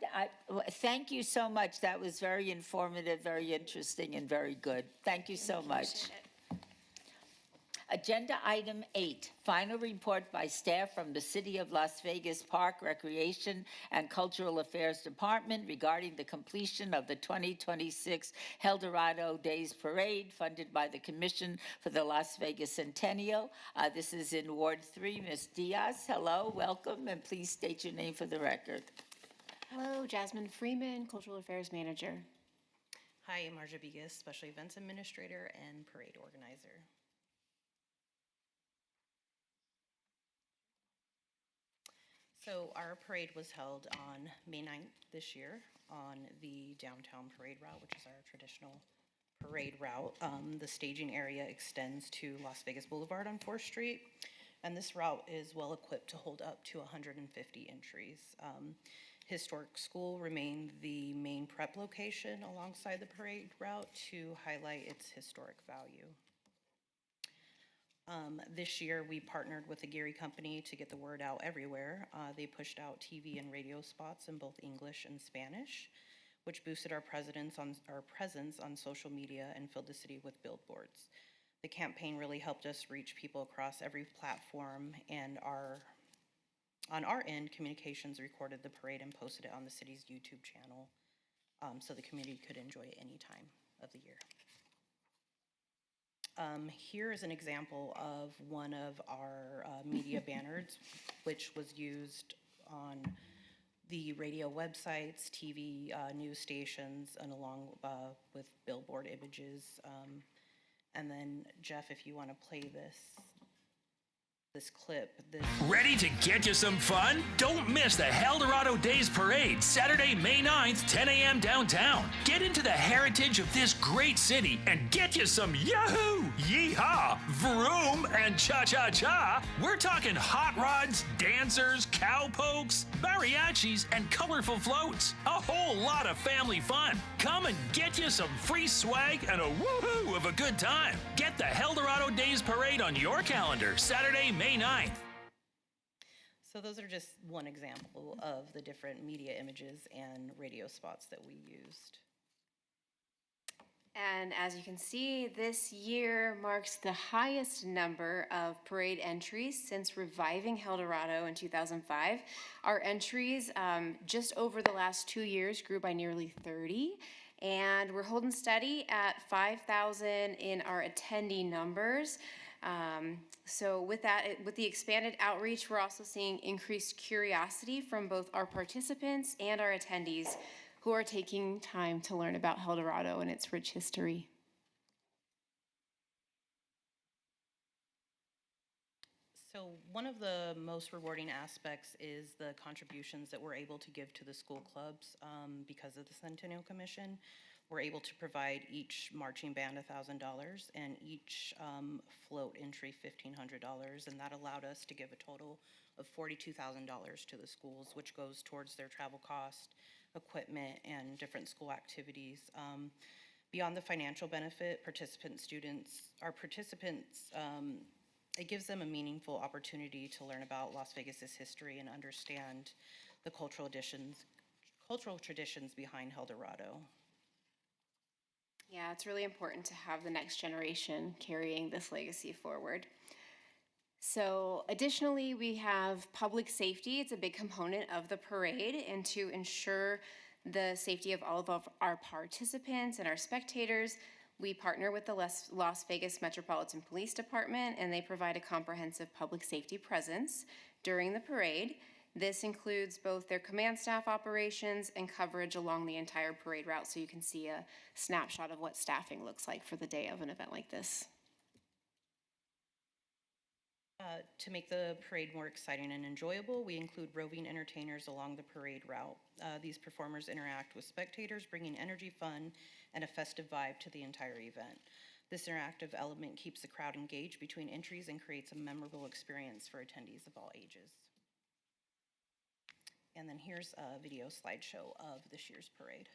thank you so much. That was very informative, very interesting, and very good. Thank you so much. Agenda item 8, final report by staff from the City of Las Vegas Park Recreation and Cultural Affairs Department regarding the completion of the 2026 Eldorado Days Parade funded by the Commission for the Las Vegas Centennial. This is in Ward 3. Ms. Diaz, hello, welcome, and please state your name for the record. Hello, Jasmine Freeman, Cultural Affairs Manager. Hi, I'm Marja Bigas, Special Events Administrator and Parade Organizer. So our parade was held on May 9th this year on the downtown parade route, which is our traditional parade route. The staging area extends to Las Vegas Boulevard on 4th Street, and this route is well equipped to hold up to 150 entries. Historic School remained the main prep location alongside the parade route to highlight its historic value. This year, we partnered with the Geary Company to get the word out everywhere. They pushed out TV and radio spots in both English and Spanish, which boosted our presence on social media and filled the city with billboards. The campaign really helped us reach people across every platform, and on our end, communications recorded the parade and posted it on the city's YouTube channel, so the community could enjoy it any time of the year. Here is an example of one of our media banners, which was used on the radio websites, TV news stations, and along with billboard images. And then, Jeff, if you want to play this clip. Ready to get you some fun? Don't miss the Eldorado Days Parade, Saturday, May 9th, 10 a.m. downtown. Get into the heritage of this great city and get you some yahoo, yeehaw, vroom, and cha-cha-cha. We're talking hot rods, dancers, cowpokes, mariachis, and colorful floats. A whole lot of family fun. Come and get you some free swag and a woohoo of a good time. Get the Eldorado Days Parade on your calendar, Saturday, May 9th. So those are just one example of the different media images and radio spots that we used. And as you can see, this year marks the highest number of parade entries since reviving Eldorado in 2005. Our entries just over the last 2 years grew by nearly 30, and we're holding steady at 5,000 in our attendee numbers. So with that, with the expanded outreach, we're also seeing increased curiosity from both our participants and our attendees who are taking time to learn about Eldorado and its rich history. So one of the most rewarding aspects is the contributions that we're able to give to the school clubs because of the Centennial Commission. We're able to provide each marching band $1,000 and each float entry $1,500, and that allowed us to give a total of $42,000 to the schools, which goes towards their travel cost, equipment, and different school activities. Beyond the financial benefit, our participants, it gives them a meaningful opportunity to learn about Las Vegas's history and understand the cultural traditions behind Eldorado. Yeah, it's really important to have the next generation carrying this legacy forward. So additionally, we have public safety. It's a big component of the parade, and to ensure the safety of all of our participants and our spectators, we partner with the Las Vegas Metropolitan Police Department, and they provide a comprehensive public safety presence during the parade. This includes both their command staff operations and coverage along the entire parade route, so you can see a snapshot of what staffing looks like for the day of an event like this. To make the parade more exciting and enjoyable, we include roving entertainers along the parade route. These performers interact with spectators, bringing energy, fun, and a festive vibe to the entire event. This interactive element keeps the crowd engaged between entries and creates a memorable experience for attendees of all ages. And then here's a video slideshow of this year's parade.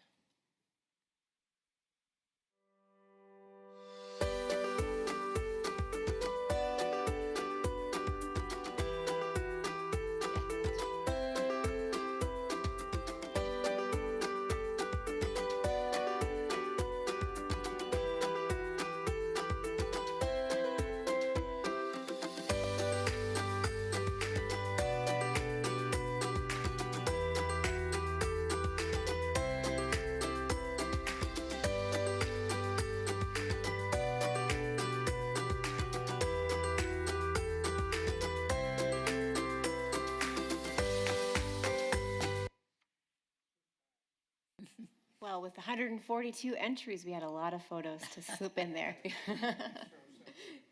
Well, with 142 entries, we had a lot of photos to slip in there.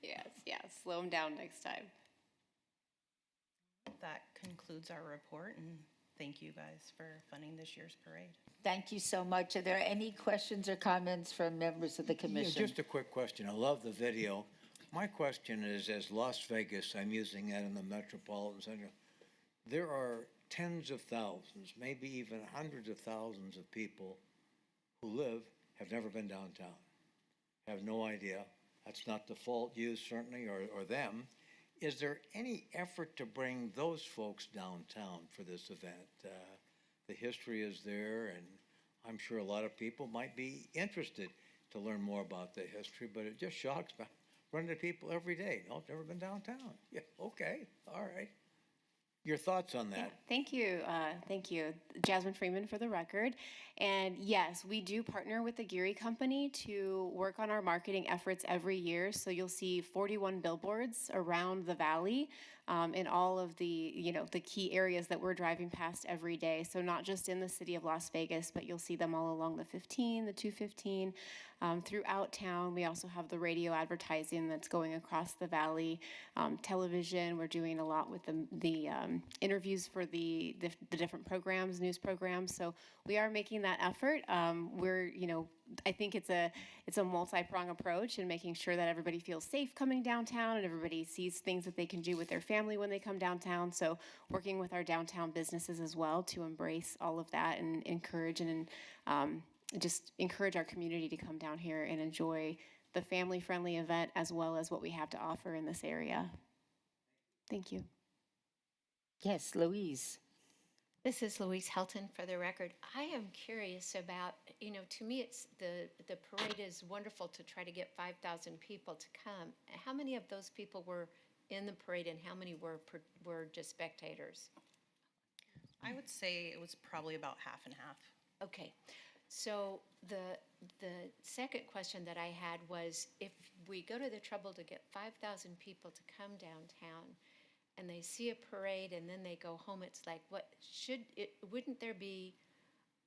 Yes, slow them down next time. That concludes our report, and thank you guys for funding this year's parade. Thank you so much. Are there any questions or comments from members of the commission? Yeah, just a quick question. I love the video. My question is, as Las Vegas, I'm using that in the Metropolitan Center, there are tens of thousands, maybe even hundreds of thousands of people who have never been downtown, have no idea That's not to fault you certainly, or them. Is there any effort to bring those folks downtown for this event? The history is there, and I'm sure a lot of people might be interested to learn more about the history, but it just shocks me. Running into people every day. No, I've never been downtown. Yeah, okay, all right. Your thoughts on that? Thank you. Thank you. Jasmine Freeman for the record. And yes, we do partner with the Geary Company to work on our marketing efforts every year. So you'll see 41 billboards around the valley in all of the, the key areas that we're driving past every day. So not just in the city of Las Vegas, but you'll see them all along the 15, the 215, throughout town. We also have the radio advertising that's going across the valley. Television, we're doing a lot with the interviews for the different programs, news programs. So we are making that effort. I think it's a multi-prong approach in making sure that everybody feels safe coming downtown and everybody sees things that they can do with their family when they come downtown. So working with our downtown businesses as well to embrace all of that and encourage just encourage our community to come down here and enjoy the family-friendly event as well as what we have to offer in this area. Thank you. Yes, Louise. This is Louise Helton for the record. I am curious about, to me it's the parade is wonderful to try to get 5,000 people to come. How many of those people were in the parade and how many were just spectators? I would say it was probably about half and half. Okay. So the second question that I had was, if we go to the trouble to get 5,000 people to come downtown and they see a parade and then they go home, it's like, wouldn't there be,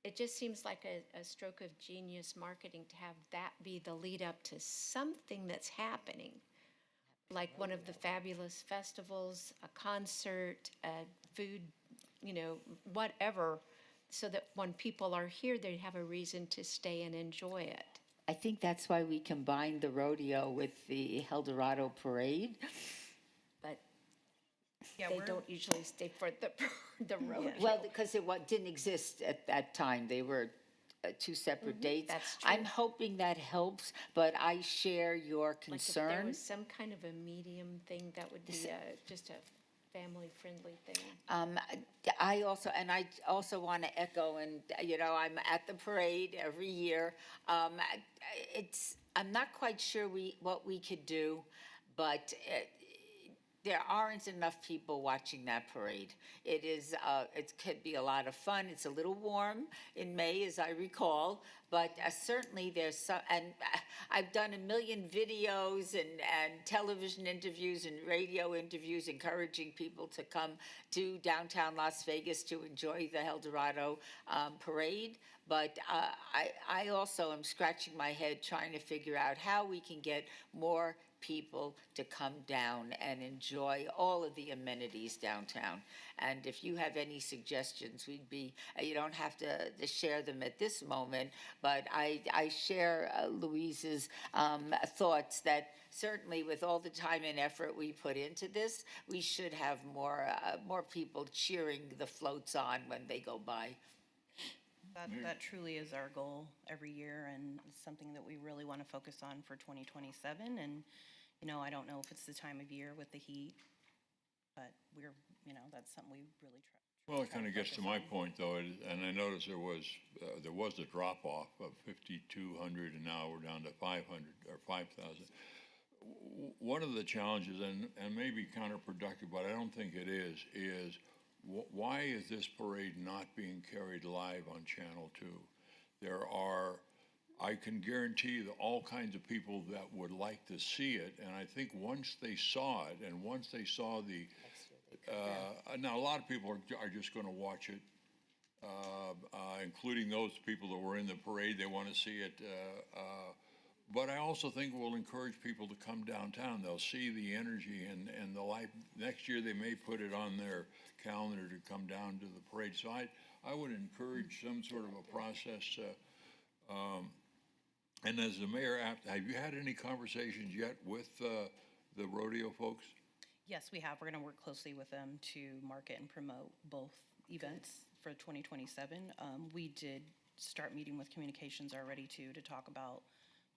it just seems like a stroke of genius marketing to have that be the lead up to something that's happening, like one of the fabulous festivals, a concert, a food, whatever, so that when people are here, they have a reason to stay and enjoy it. I think that's why we combined the rodeo with the El Dorado parade. But they don't usually stay for the rodeo. Well, because it didn't exist at that time. They were two separate dates. That's true. I'm hoping that helps, but I share your concern. Like if there was some kind of a medium thing, that would be just a family-friendly thing. I also want to echo, and I'm at the parade every year. I'm not quite sure what we could do, but there aren't enough people watching that parade. It could be a lot of fun. It's a little warm in May, as I recall, but certainly there's some, and I've done a million videos and television interviews and radio interviews encouraging people to come to downtown Las Vegas to enjoy the El Dorado parade. But I also am scratching my head trying to figure out how we can get more people to come down and enjoy all of the amenities downtown. And if you have any suggestions, you don't have to share them at this moment, but I share Louise's thoughts that certainly with all the time and effort we put into this, we should have more people cheering the floats on when they go by. That truly is our goal every year, and it's something that we really want to focus on for 2027. And I don't know if it's the time of year with the heat, but that's something we really try. Well, it kind of gets to my point, though, and I noticed there was a drop off of 5,200, and now we're down to 500 or 5,000. One of the challenges, and maybe counterproductive, but I don't think it is why is this parade not being carried live on Channel 2? I can guarantee you that all kinds of people that would like to see it, and I think once they saw it, and once they saw now a lot of people are just going to watch it, including those people that were in the parade. They want to see it. But I also think we'll encourage people to come downtown. They'll see the energy and the life. Next year they may put it on their calendar to come down to the parade. So I would encourage some sort of a process. And as the mayor, have you had any conversations yet with the rodeo folks? Yes, we have. We're going to work closely with them to market and promote both events for 2027. We did start meeting with communications already to talk about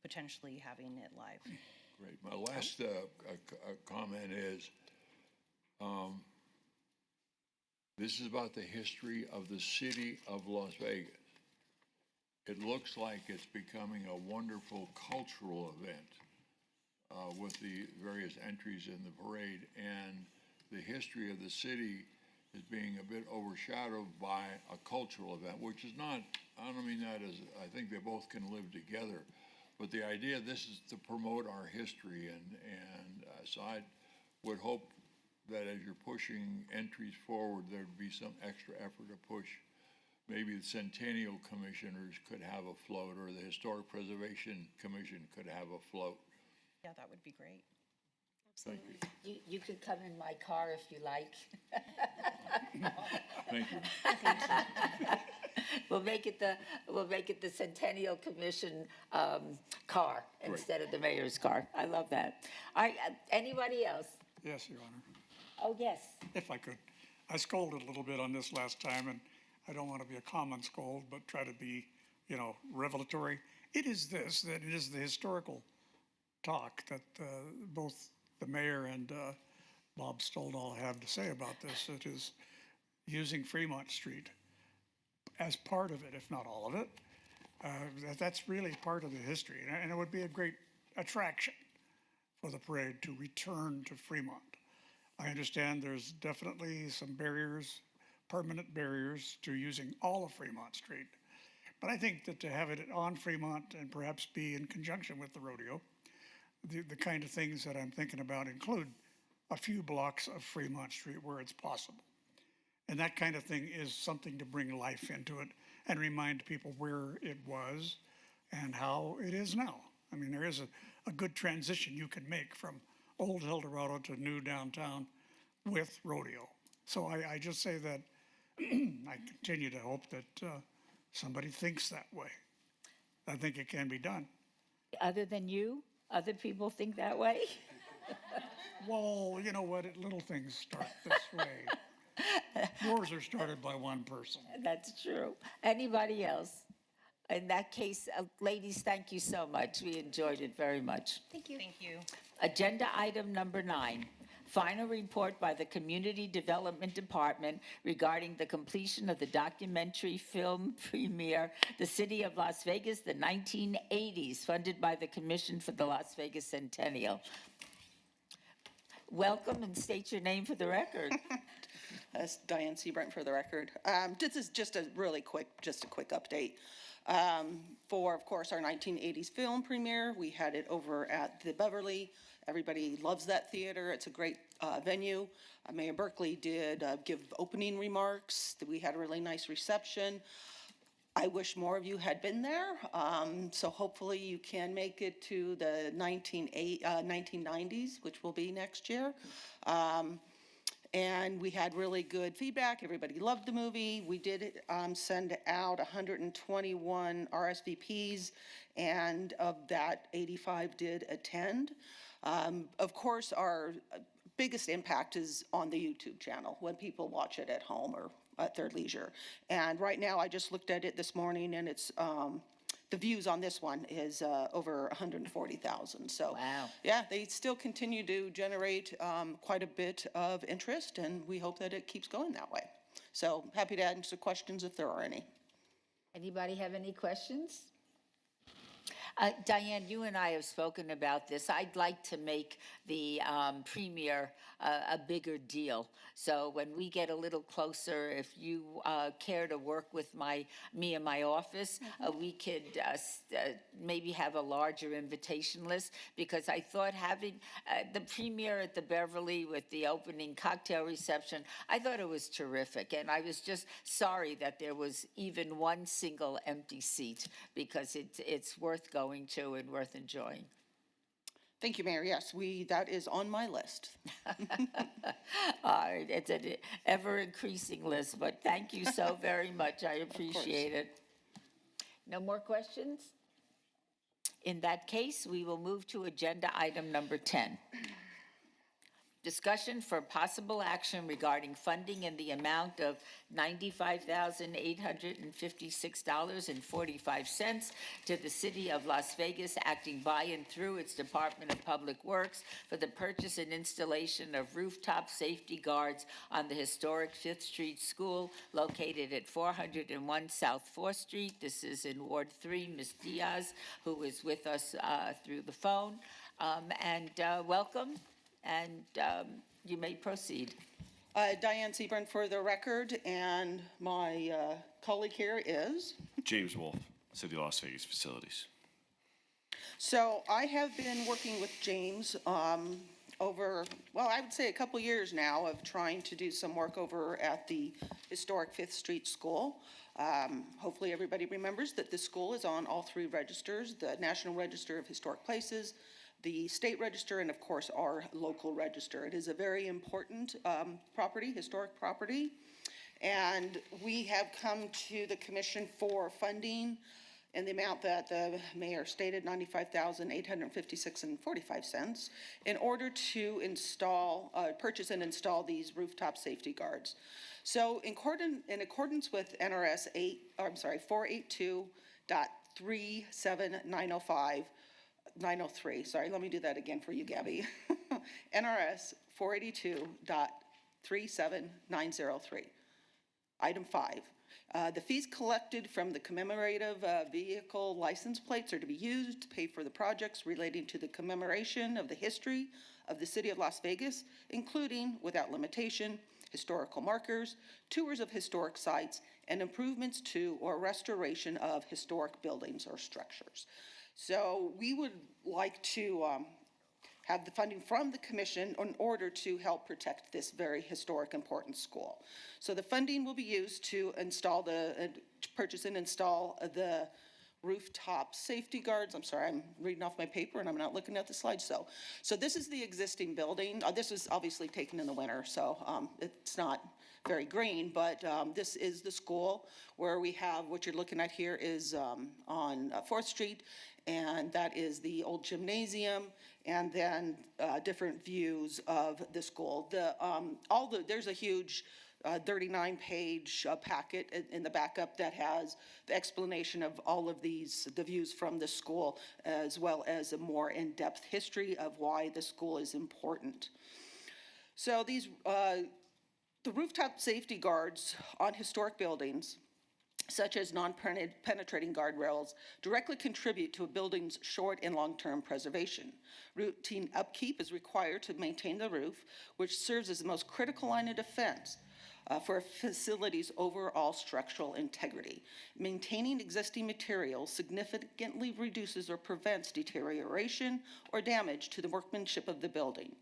potentially having it live. Great. My last comment is, this is about the history of the city of Las Vegas. It looks like it's becoming a wonderful cultural event with the various entries in the parade, and the history of the city is being a bit overshadowed by a cultural event, which is not, I don't mean that as, I think they both can live together, but the idea, this is to promote our history, and so I would hope that as you're pushing entries forward, there'd be some extra effort to push. Maybe the Centennial Commissioners could have a float, or the Historic Preservation Commission could have a float. Yeah, that would be great. Thank you. You could come in my car if you like. Thank you. We'll make it the Centennial Commission car instead of the mayor's car. I love that. All right, anybody else? Yes, Your Honor. Oh, yes. If I could. I scolded a little bit on this last time, and I don't want to be a common scold, but try to be, revelatory. It is this, that it is the historical talk that both the mayor and Bob Stoldahl have to say about this. It is using Fremont Street as part of it, if not all of it. That's really part of the history, and it would be a great attraction for the parade to return to Fremont. I understand there's definitely some barriers, permanent barriers to using all of Fremont Street. But I think that to have it on Fremont and perhaps be in conjunction with the rodeo, the kind of things that I'm thinking about include a few blocks of Fremont Street where it's possible. And that kind of thing is something to bring life into it and remind people where it was and how it is now. I mean, there is a good transition you can make from old El Dorado to new downtown with rodeo. So I just say that I continue to hope that somebody thinks that way. I think it can be done. Other than you, other people think that way? Well, you know what? Little things start this way. Wars are started by one person. That's true. Anybody else? In that case, ladies, thank you so much. We enjoyed it very much. Thank you. Thank you. Agenda item number 9. Final report by the Community Development Department regarding the completion of the documentary film premiere, The City of Las Vegas, the 1980s, funded by the Commission for the Las Vegas Centennial. Welcome, and state your name for the record. That's Diane Seabrant for the record. This is just a quick update. For, of course, our 1980s film premiere, we had it over at the Beverly. Everybody loves that theater. It's a great venue. Mayor Berkeley did give opening remarks. We had a really nice reception. I wish more of you had been there. So hopefully you can make it to the 1990s, which will be next year. And we had really good feedback. Everybody loved the movie. We did send out 121 RSVPs, and of that, 85 did attend. Of course, our biggest impact is on the YouTube channel when people watch it at home or at their leisure. And right now, I just looked at it this morning, and it's the views on this one is over 140,000. So wow. Yeah, they still continue to generate quite a bit of interest, and we hope that it keeps going that way. So happy to answer questions if there are any. Anybody have any questions? Diane, you and I have spoken about this. I'd like to make the premiere a bigger deal. So when we get a little closer, if you care to work with me and my office, we could maybe have a larger invitation list, because I thought having the premiere at the Beverly with the opening cocktail reception, I thought it was terrific. And I was just sorry that there was even one single empty seat, because it's worth going to and worth enjoying. Thank you, Mayor. Yes, that is on my list. It's an ever-increasing list, but thank you so very much. I appreciate it. No more questions? In that case, we will move to agenda item number 10. Discussion for possible action regarding funding in the amount of $95,856.45 to the City of Las Vegas, acting by and through its Department of Public Works for the purchase and installation of rooftop safety guards on the historic Fifth Street School located at 401 South 4th Street. This is in Ward 3, Ms. Diaz, who is with us through the phone. Welcome. And you may proceed. Diane Sebring for the record, and my colleague here is? James Wolf, City of Las Vegas Facilities. So I have been working with James over, well, I would say a couple years now of trying to do some work over at the historic Fifth Street School. Hopefully everybody remembers that this school is on all three registers, the National Register of Historic Places, the state register, and of course our local register. It is a very important property, historic property, and we have come to the commission for funding in the amount that the mayor stated, $95,856.45, in order to install, purchase and install these rooftop safety guards. So in accordance with NRS 482.37905, 903, sorry, let me do that again for you, Gabby. NRS 482.37903. Item 5, the fees collected from the commemorative vehicle license plates are to be used to pay for the projects relating to the commemoration of the history of the City of Las Vegas, including, without limitation, historical markers, tours of historic sites, and improvements to or restoration of historic buildings or structures. So we would like to have the funding from the commission in order to help protect this very historic, important school. So the funding will be used to install to purchase and install the rooftop safety guards. I'm sorry, I'm reading off my paper and I'm not looking at the slides. So this is the existing building. This was obviously taken in the winter, so it's not very green, but this is the school where we have, what you're looking at here is on 4th Street, and that is the old gymnasium, and then different views of the school. There's a huge 39-page packet in the backup that has the explanation of all of the views from the school, as well as a more in-depth history of why the school is important. So these, the rooftop safety guards on historic buildings, such as non-penetrating guardrails, directly contribute to a building's short and long-term preservation. Routine upkeep is required to maintain the roof, which serves as the most critical line of defense for a facility's overall structural integrity. Maintaining existing materials significantly reduces or prevents deterioration or damage to the workmanship of the building.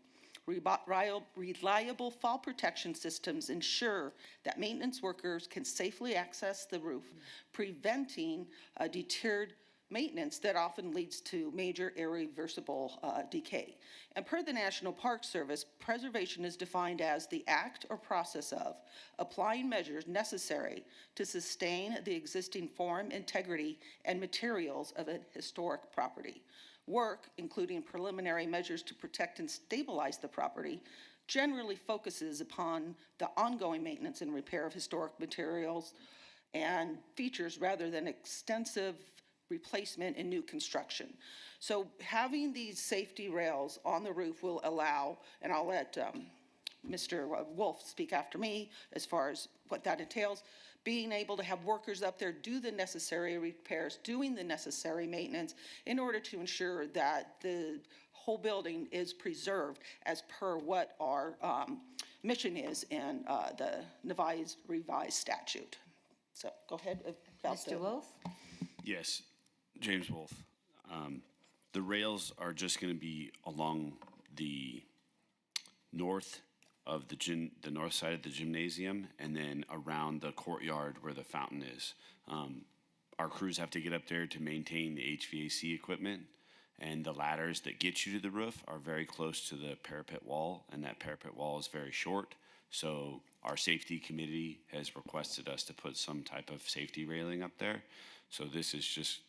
Reliable fall protection systems ensure that maintenance workers can safely access the roof, preventing deterred maintenance that often leads to major irreversible decay. And per the National Park Service, preservation is defined as the act or process of applying measures necessary to sustain the existing form, integrity, and materials of a historic property. Work, including preliminary measures to protect and stabilize the property, generally focuses upon the ongoing maintenance and repair of historic materials and features rather than extensive replacement and new construction. So having these safety rails on the roof will allow, and I'll let Mr. Wolf speak after me as far as what that entails, being able to have workers up there do the necessary repairs, doing the necessary maintenance in order to ensure that the whole building is preserved as per what our mission is in the revised statute. So go ahead. Mr. Wolf? Yes, James Wolf. The rails are just going to be along the north of the north side of the gymnasium, and then around the courtyard where the fountain is. Our crews have to get up there to maintain the HVAC equipment, and the ladders that get you to the roof are very close to the parapet wall, and that parapet wall is very short. So our safety committee has requested us to put some type of safety railing up there. So this is just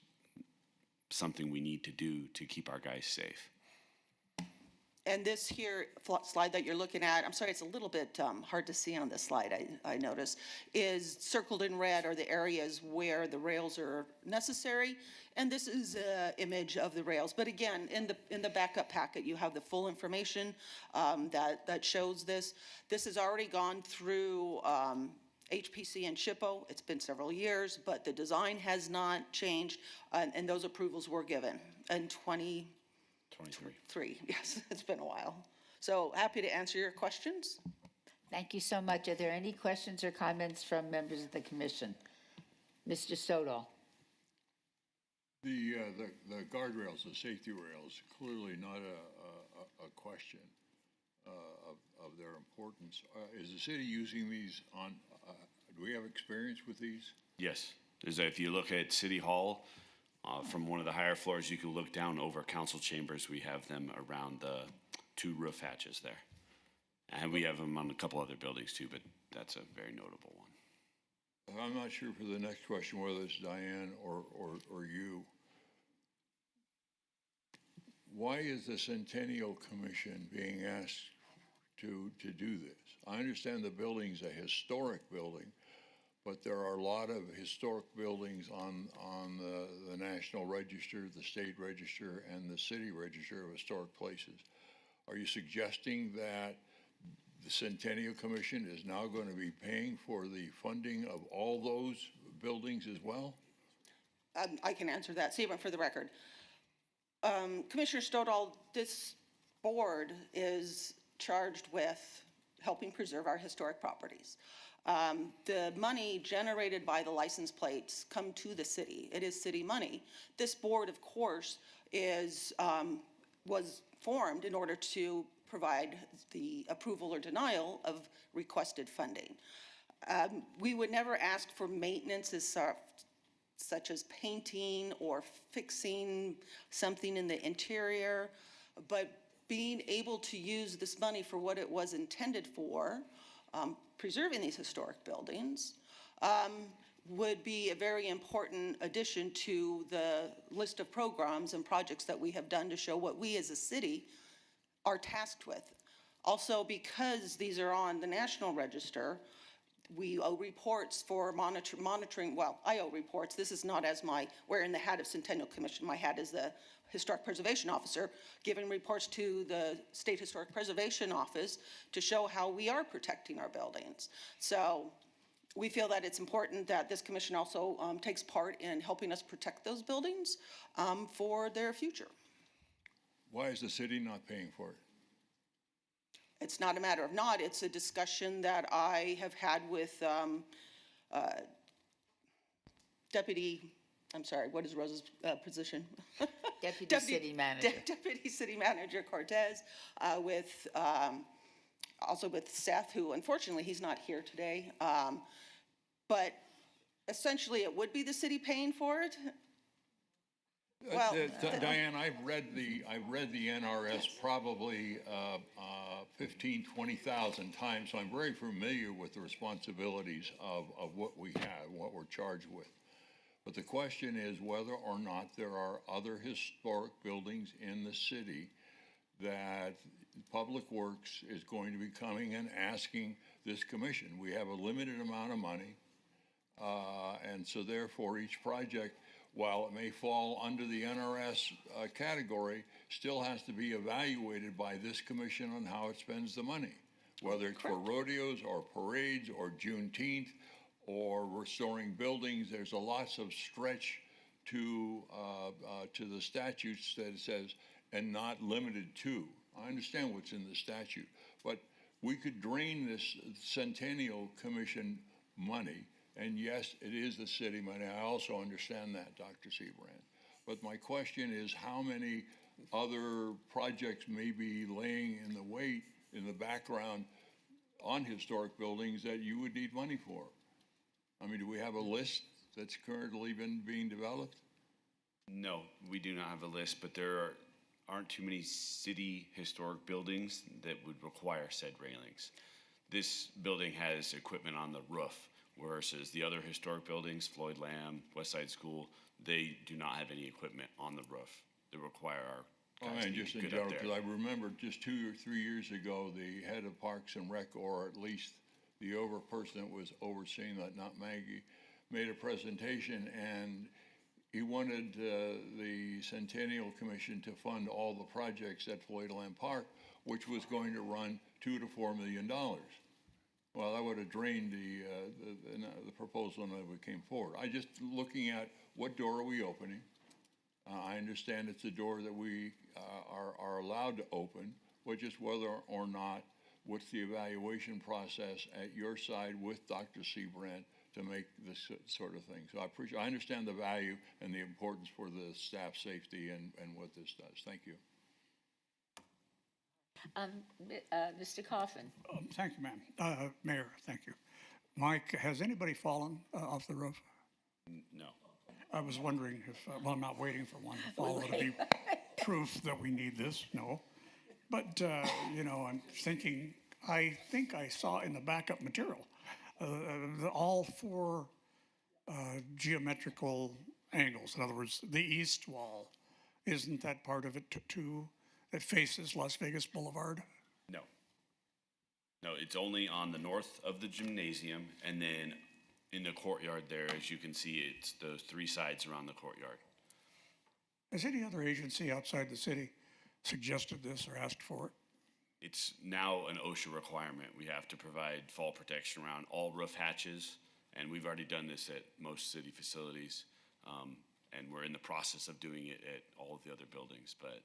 something we need to do to keep our guys safe. And this here slide that you're looking at, I'm sorry, it's a little bit hard to see on this slide, I notice, is circled in red are the areas where the rails are necessary. And this is an image of the rails. But again, in the backup packet, you have the full information that shows this. This has already gone through HPC and SHPO. It's been several years, but the design has not changed, and those approvals were given in 2023. Yes, it's been a while. So happy to answer your questions. Thank you so much. Are there any questions or comments from members of the commission? Mr. Sodol. The guardrails, the safety rails, clearly not a question of their importance. Is the city using these on, do we have experience with these? Yes. If you look at City Hall, from one of the higher floors, you can look down over council chambers. We have them around the 2 roof hatches there. And we have them on a couple other buildings too, but that's a very notable one. I'm not sure for the next question whether it's Diane or you. Why is the Centennial Commission being asked to do this? I understand the building's a historic building, but there are a lot of historic buildings on the National Register, the State Register, and the City Register of Historic Places. Are you suggesting that the Centennial Commission is now going to be paying for the funding of all those buildings as well? I can answer that. Statement for the record. Commissioner Stodall, this board is charged with helping preserve our historic properties. The money generated by the license plates come to the city. It is city money. This board, of course, was formed in order to provide the approval or denial of requested funding. We would never ask for maintenance such as painting or fixing something in the interior, but being able to use this money for what it was intended for, preserving these historic buildings, would be a very important addition to the list of programs and projects that we have done to show what we as a city are tasked with. Also, because these are on the National Register, we owe reports for monitoring, well, I owe reports. This is not as wearing the hat of Centennial Commission. My hat is the Historic Preservation Officer, giving reports to the State Historic Preservation Office to show how we are protecting our buildings. So we feel that it's important that this commission also takes part in helping us protect those buildings for their future. Why is the city not paying for it? It's not a matter of not, it's a discussion that I have had with what is Rose's position? Deputy City Manager. Deputy City Manager Cortez, also with Seth, who unfortunately he's not here today. But essentially it would be the city paying for it. Well, Diane, I've read the NRS probably 15, 20,000 times, so I'm very familiar with the responsibilities of what we have, what we're charged with. But the question is whether or not there are other historic buildings in the city that Public Works is going to be coming and asking this commission. We have a limited amount of money, and so therefore each project, while it may fall under the NRS category, still has to be evaluated by this commission on how it spends the money, whether it's for rodeos or parades or Juneteenth or restoring buildings. There's a lots of stretch to the statutes that it says, and not limited to. I understand what's in the statute, but we could drain this Centennial Commission money. And yes, it is the city money. I also understand that, Dr. Seabrand. But my question is, how many other projects may be laying in the background on historic buildings that you would need money for? I mean, do we have a list that's currently being developed? No, we do not have a list, but there aren't too many city historic buildings that would require said railings. This building has equipment on the roof, versus the other historic buildings, Floyd Lamb, West Side School, they do not have any equipment on the roof that require our Oh, guys and need just to in get up general, there. because I remember just 2 or 3 years ago, the head of Parks and Rec, or at least the person that was overseeing that, not Maggie, made a presentation, and he wanted the Centennial Commission to fund all the projects at Floydland Park, which was going to run $2 to $4 million. Well, that would have drained the proposal and never came forward. I just looking at what door are we opening? I understand it's a door that we are allowed to open, but just whether or not, what's the evaluation process at your side with Dr. Seabrand to make this sort of thing. So I understand the value and the importance for the staff safety and what this does. Thank you. Mr. Coffin. Thank you, ma'am. Mayor, thank you. Mike, has anybody fallen off the roof? No. I was wondering if, well, I'm not waiting for one to fall to be proof that we need this, no. But, you know, I'm thinking, I think I saw in the backup material, all 4 geometrical angles. In other words, the east wall, isn't that part of it too, that faces Las Vegas Boulevard? No. No, it's only on the north of the gymnasium, and then in the courtyard there, as you can see, it's those 3 sides around the courtyard. Has any other agency outside the city suggested this or asked for it? It's now an OSHA requirement. We have to provide fall protection around all roof hatches, and we've already done this at most city facilities, and we're in the process of doing it at all of the other buildings, but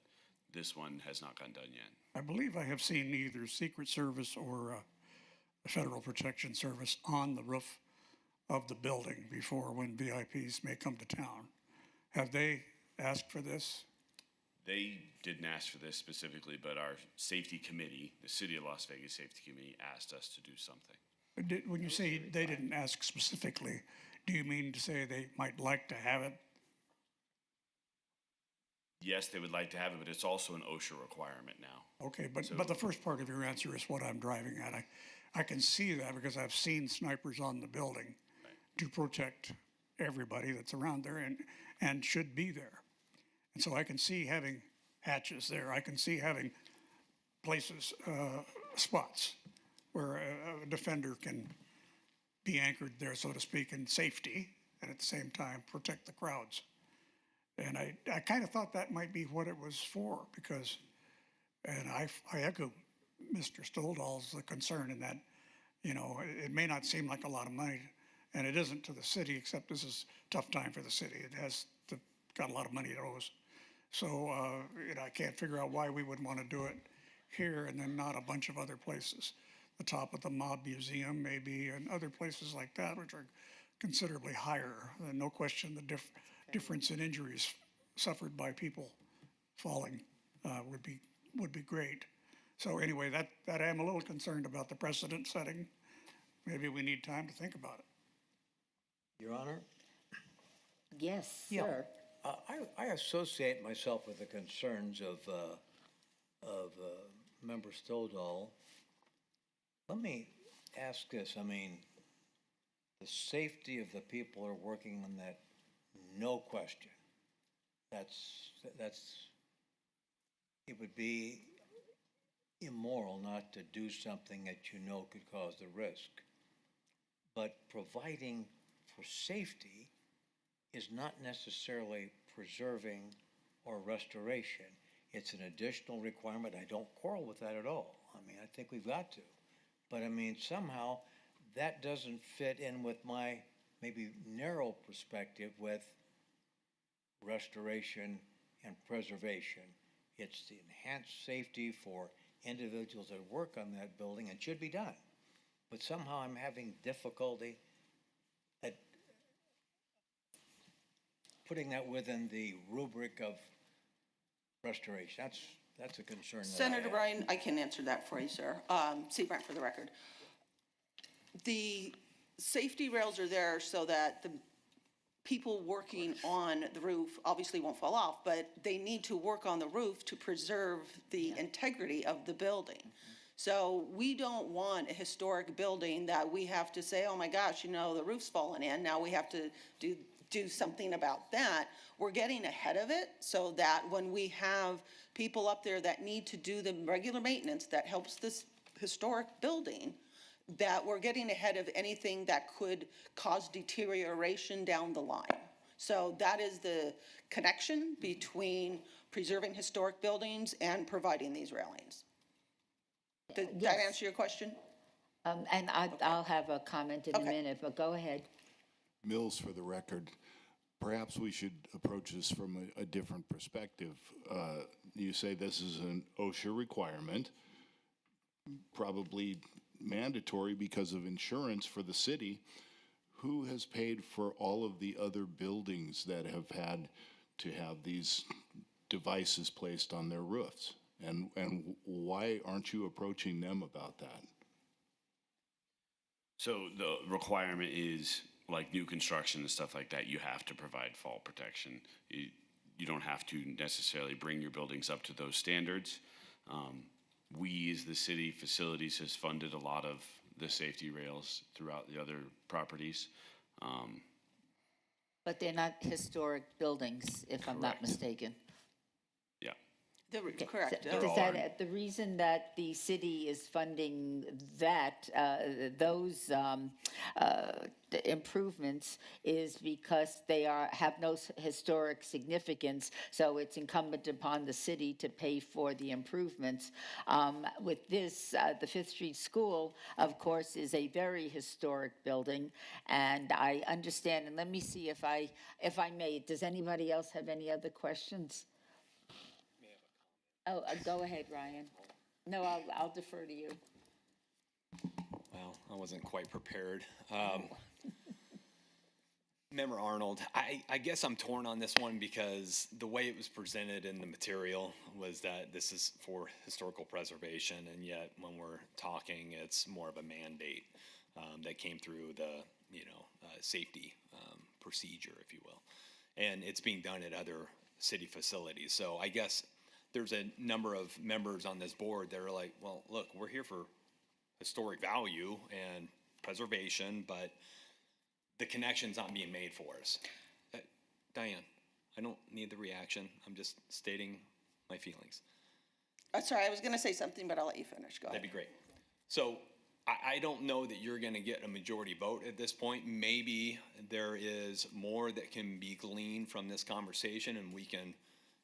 this one has not gotten done yet. I believe I have seen either Secret Service or the Federal Protection Service on the roof of the building before, when VIPs may come to town. Have they asked for this? They didn't ask for this specifically, but our safety committee, the City of Las Vegas Safety Committee, asked us to do something. When you say they didn't ask specifically, do you mean to say they might like to have it? Yes, they would like to have it, but it's also an OSHA requirement now. Okay, but the first part of your answer is what I'm driving at. I can see that because I've seen snipers on the building to protect everybody that's around there and should be there. And so I can see having hatches there. I can see having places, spots where a defender can be anchored there, so to speak, in safety, and at the same time protect the crowds. And I kind of thought that might be what it was for, because, and I echo Mr. Stoldahl's concern in that, you know, it may not seem like a lot of money, and it isn't to the city, except this is a tough time for the city. It has got a lot of money it owes. So, you know, I can't figure out why we would want to do it here and then not a bunch of other places. The top of the Mob Museum maybe, and other places like that, which are considerably higher. No question the difference in injuries suffered by people falling would be great. So anyway, that I'm a little concerned about the precedent setting. Maybe we need time to think about it. Your Honor? Yes, Yeah. sir. I associate myself with the concerns of Member Stoldahl. Let me ask this. I mean, the safety of the people who are working on that, no question. It would be immoral not to do something that you know could cause the risk. But providing for safety is not necessarily preserving or restoration. It's an additional requirement. I don't quarrel with that at all. I mean, I think we've got to. But I mean, somehow that doesn't fit in with my maybe narrow perspective with restoration and preservation. It's the enhanced safety for individuals that work on that building and should be done. But somehow I'm having difficulty at putting that within the rubric of restoration. That's a concern. Senator Bryan, I can answer that for you, sir. Seabrand for the record. The safety rails are there so that the people working on the roof obviously won't fall off, but they need to work on the roof to preserve the integrity of the building. So we don't want a historic building that we have to say, oh my gosh, you know, the roof's fallen in. Now we have to do do something about that, we're getting ahead of it so that when we have people up there that need to do the regular maintenance that helps this historic building, that we're getting ahead of anything that could cause deterioration down the line. So that is the connection between preserving historic buildings and providing these railings. Did that answer your question? And I'll have a comment in a minute, but go ahead. Mills, for the record, perhaps we should approach this from a different perspective. You say this is an OSHA requirement, probably mandatory because of insurance for the city. Who has paid for all of the other buildings that have had to have these devices placed on their roofs? And why aren't you approaching them about that? So the requirement is like new construction and stuff like that, you have to provide fall protection. You don't have to necessarily bring your buildings up to those standards. We, as the city facilities, has funded a lot of the safety rails throughout the other properties. But they're not historic buildings, if I'm not mistaken. Yeah. Correct. The reason that the city is funding that, those improvements is because they have no historic significance, so it's incumbent upon the city to pay for the improvements. With this, the Fifth Street School, of course, is a very historic building, and I understand, and let me see if I may, does anybody else have any other questions? Oh, go ahead, Ryan. No, I'll defer to you. Well, I wasn't quite prepared. Member Arnold, I guess I'm torn on this one because the way it was presented in the material was that this is for historical preservation, and yet when we're talking, it's more of a mandate that came through the safety procedure, if you will, and it's being done at other city facilities. So I guess there's a number of members on this board that are like, well, look, we're here for historic value and preservation, but the connection's not being made for us. Diane, I don't need the reaction. I'm just stating my feelings. Sorry, I was going to say something, but I'll let you finish. Go ahead. That'd be great. So I don't know that you're going to get a majority vote at this point. Maybe there is more that can be gleaned from this conversation, and we can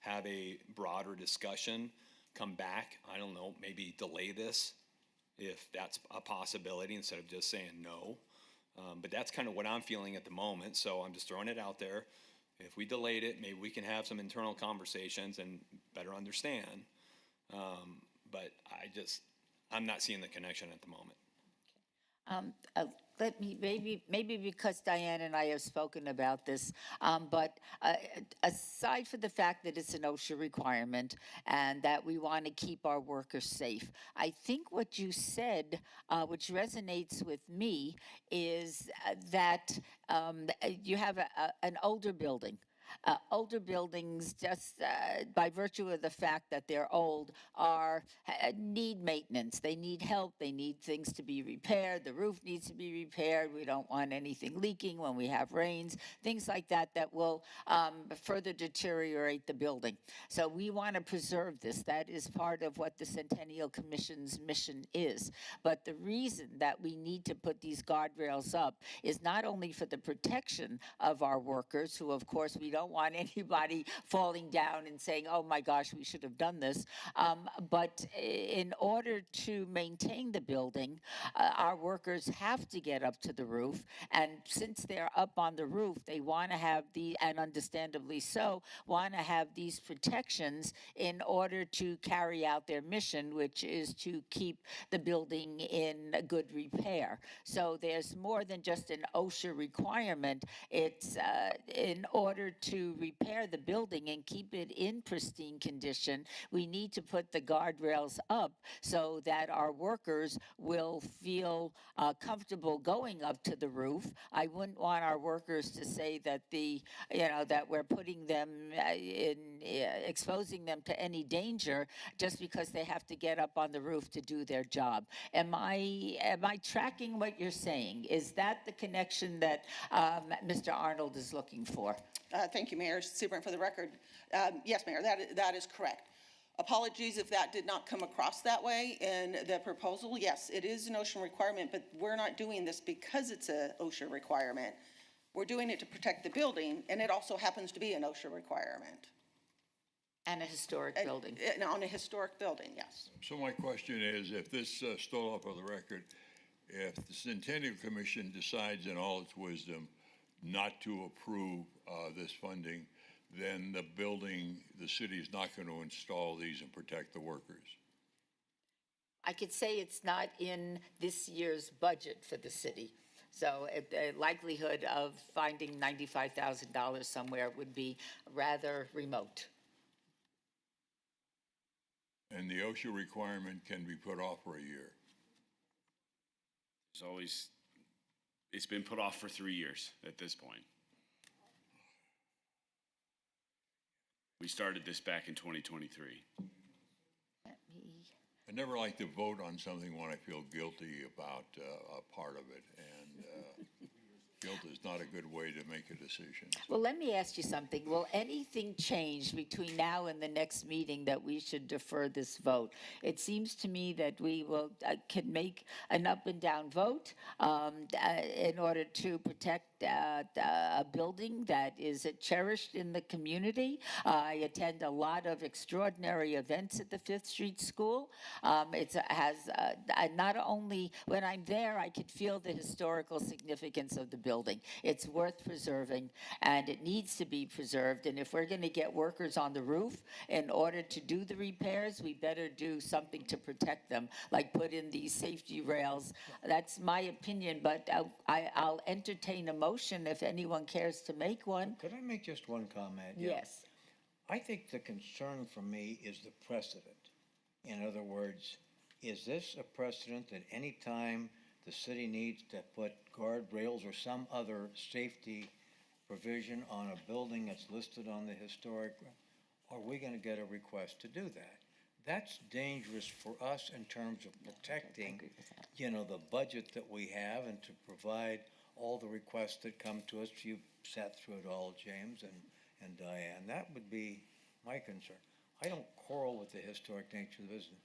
have a broader discussion, come back, I don't know, maybe delay this if that's a possibility instead of just saying no. But that's kind of what I'm feeling at the moment, so I'm just throwing it out there. If we delayed it, maybe we can have some internal conversations and better understand. But I'm not seeing the connection at the moment. Let me, maybe because Diane and I have spoken about this, but aside from the fact that it's an OSHA requirement and that we want to keep our workers safe, I think what you said, which resonates with me, is that you have an older building. Older buildings, just by virtue of the fact that they're old, need maintenance. They need help. They need things to be repaired. The roof needs to be repaired. We don't want anything leaking when we have rains, things like that that will further deteriorate the building. So we want to preserve this. That is part of what the Centennial Commission's mission is. But the reason that we need to put these guardrails up is not only for the protection of our workers, who of course we don't want anybody falling down and saying, oh my gosh, we should have done this. But in order to maintain the building, our workers have to get up to the roof. And since they're up on the roof, they want to have and understandably so, want to have these protections in order to carry out their mission, which is to keep the building in good repair. So there's more than just an OSHA requirement. It's in order to repair the building and keep it in pristine condition, we need to put the guardrails up so that our workers will feel comfortable going up to the roof. I wouldn't want our workers to say that that we're putting them exposing them to any danger just because they have to get up on the roof to do their job. Am I tracking what you're saying? Is that the connection that Mr. Arnold is looking for? Thank you, Mayor. Super, for the record, yes, Mayor, that is correct. Apologies if that did not come across that way in the proposal. Yes, it is an OSHA requirement, but we're not doing this because it's a OSHA requirement. We're doing it to protect the building, and it also happens to be an OSHA requirement. And a historic building. On a historic building, yes. So my question is, if this stole up on the record, if the Centennial Commission decides in all its wisdom not to approve this funding, then the city is not going to install these and protect the workers. I could say it's not in this year's budget for the city. So the likelihood of finding $95,000 somewhere would be rather remote. And the OSHA requirement can be put off for a year. It's been put off for 3 years at this point. We started this back in 2023. I never like to vote on something when I feel guilty about a part of it, and guilt is not a good way to make a decision. Well, let me ask you something. Will anything change between now and the next meeting that we should defer this vote? It seems to me that we will can make an up and down vote in order to protect a building that is cherished in the community. I attend a lot of extraordinary events at the 5th Street School. It has not only when I'm there, I could feel the historical significance of the building. It's worth preserving, and it needs to be preserved. And if we're going to get workers on the roof in order to do the repairs, we better do something to protect them, like put in these safety rails. That's my opinion, but I'll entertain a motion if anyone cares to make one. Could I make just one comment? Yes. I think the concern for me is the precedent. In other words, is this a precedent that any time the city needs to put guardrails or some other safety provision on a building that's listed on the historic, are we going to get a request to do that? That's dangerous for us in terms of protecting, the budget that we have and to provide all the requests that come to us. You've sat through it all, James and Diane. That would be my concern. I don't quarrel with the historic nature of the business.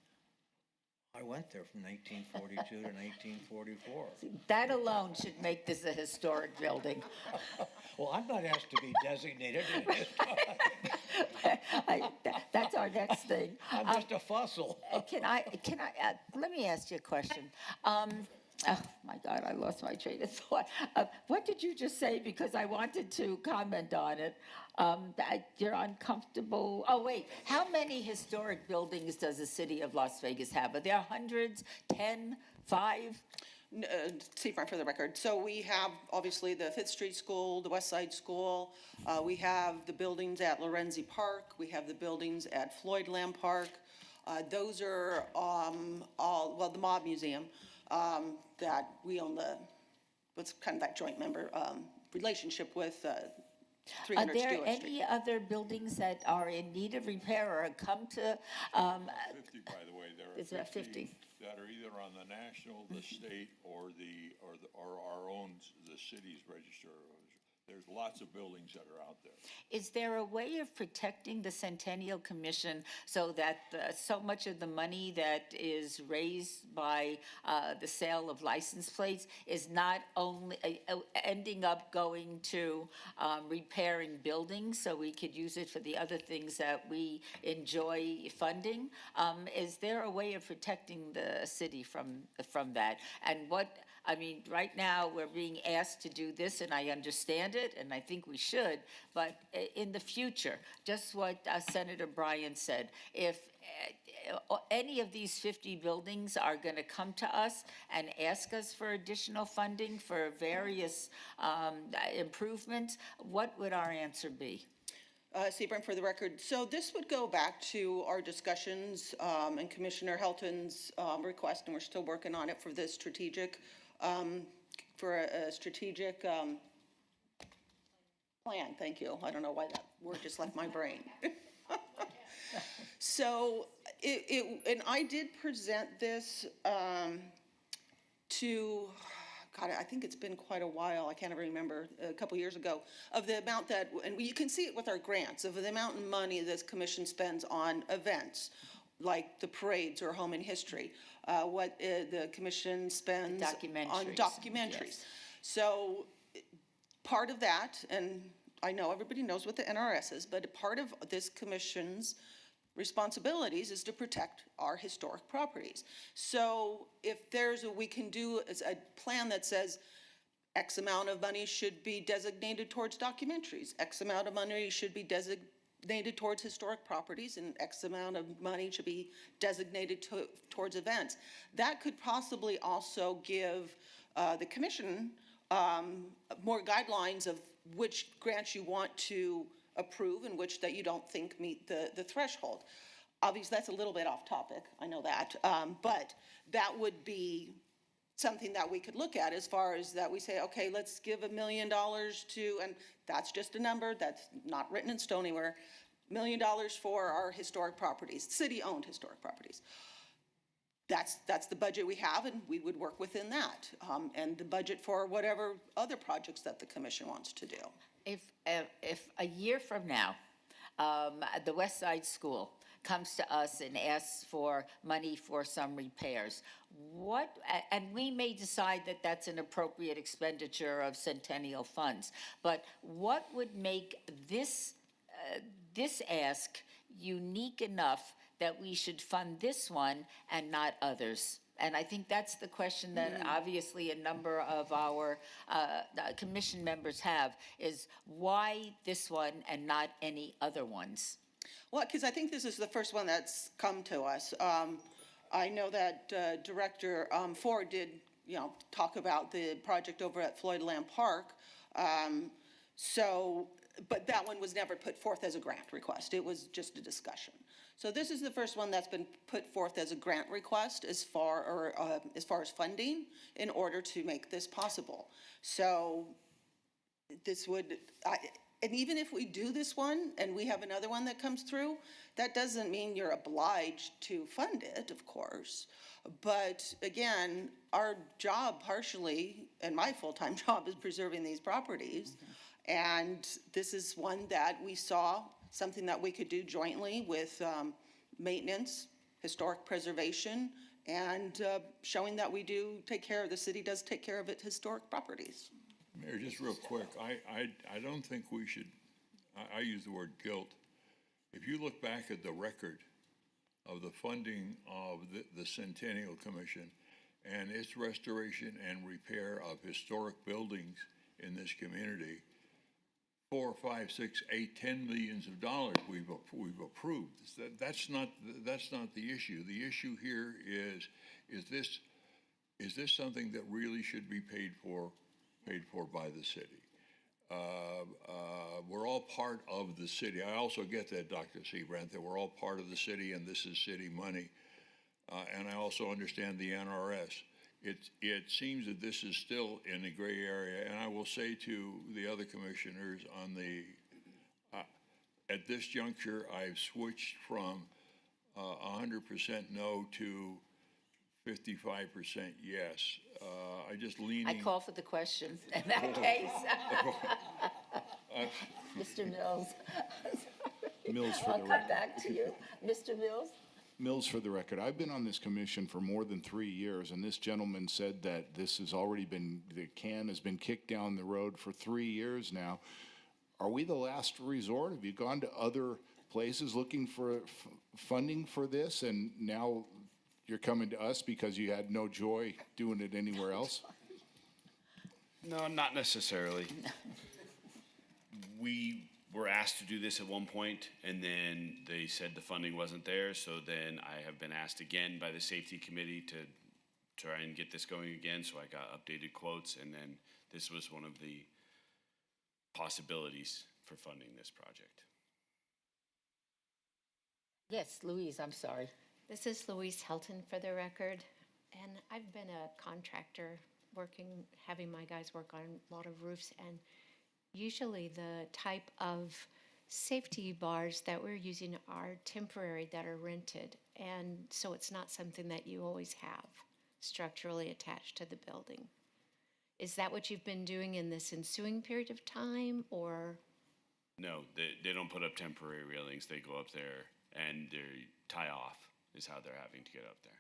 I went there from 1942 to 1944. That alone should make this a historic building. Well, I'm not asked to be designated. That's our next thing. I'm just a fossil. Let me ask you a question. Oh, my God, I lost my train of thought. What did you just say? Because I wanted to comment on it. You're uncomfortable. Oh, wait. How many historic buildings does the city of Las Vegas have? Are there hundreds, 10, 5? Seafront for the record. So we have, obviously, the 5th Street School, the West Side School. We have the buildings at Lorenzi Park. We have the buildings at Floyd Lamb Park. Those are the Mob Museum. That we own what's kind of that joint member relationship with 300 Are there Stewart Street. any other buildings that are in need of repair or come to? 50, by the way, there are Is that 50? that are either on the national, the state, or our own, the city's register. There's lots of buildings that are out there. Is there a way of protecting the Centennial Commission so that so much of the money that is raised by the sale of license plates is not only ending up going to repairing buildings so we could use it for the other things that we enjoy funding? Is there a way of protecting the city from that? And what I mean, right now, we're being asked to do this, and I understand it, and I think we should, but in the future, just what Senator Bryan said, if any of these 50 buildings are going to come to us and ask us for additional funding for various improvements, what would our answer be? Seabrand, for the record, so this would go back to our discussions and Commissioner Helton's request, and we're still working on it for this strategic, strategic plan. Thank you. I don't know why that word just left my brain. So, and I did present this to, God, I think it's been quite a while, I can't even remember, a couple years ago, of the amount that, and you can see it with our grants, of the amount of money this commission spends on events, like the parades or Home in History, what the commission spends on documentaries. Yes. So part of that, and I know everybody knows what the NRS is, but part of this commission's responsibilities is to protect our historic properties. So if there's we can do a plan that says X amount of money should be designated towards documentaries, X amount of money should be designated towards historic properties, and X amount of money should be designated towards events. That could possibly also give the commission more guidelines of which grants you want to approve and which that you don't think meet the threshold. Obviously, that's a little bit off topic, I know that, but that would be something that we could look at as far as that we say, okay, let's give $1 million to, and that's just a number, that's not written in stone anywhere, $1 million for our historic properties, city-owned historic properties. That's the budget we have, and we would work within that, and the budget for whatever other projects that the commission wants to do. If a year from now, the West Side School comes to us and asks for money for some repairs, and we may decide that that's an appropriate expenditure of Centennial funds, but what would make this ask unique enough that we should fund this one and not others? And I think that's the question that obviously a number of our commission members have, is why this one and not any other ones? Well, because I think this is the first one that's come to us. I know that Director Ford did, talk about the project over at Floyd Lamb Park. But that one was never put forth as a grant request. It was just a discussion. So this is the first one that's been put forth as a grant request as far as funding in order to make this possible. So this would, and even if we do this one and we have another one that comes through, that doesn't mean you're obliged to fund it, of course. But again, our job partially, and my full-time job, is preserving these properties. And this is one that we saw, something that we could do jointly with maintenance, historic preservation, and showing that we do take care of, the city does take care of its historic properties. Mayor, just real quick, I don't think we should, I use the word guilt. If you look back at the record of the funding of the Centennial Commission and its restoration and repair of historic buildings in this community, 4, 5, 6, 8, 10 millions of dollars we've approved. That's not the issue. The issue here is this something that really should be paid for by the city? We're all part of the city. I also get that, Dr. Seabrand, that we're all part of the city and this is city money. And I also understand the NRS. It seems that this is still in a gray area, and I will say to the other commissioners on at this juncture, I've switched from 100% no to 55% yes. I just leaning. I call for the question in that case. Mr. Mills. Mills for I'll the come record. back to you. Mr. Mills? Mills for the record. I've been on this commission for more than 3 years, and this gentleman said that this has already been, the can has been kicked down the road for 3 years now. Are we the last resort? Have you gone to other places looking for funding for this, and now you're coming to us because you had no joy doing it anywhere else? No, not necessarily. We were asked to do this at one point, and then they said the funding wasn't there, so then I have been asked again by the safety committee to try and get this going again, so I got updated quotes, and then this was one of the possibilities for funding this project. Yes, Louise, I'm sorry. This is Louise Helton for the record, and I've been a contractor having my guys work on a lot of roofs, and usually the type of safety bars that we're using are temporary, that are rented, and so it's not something that you always have structurally attached to the building. Is that what you've been doing in this ensuing period of time, or? No, they don't put up temporary railings. They go up there and they tie off is how they're having to get up there.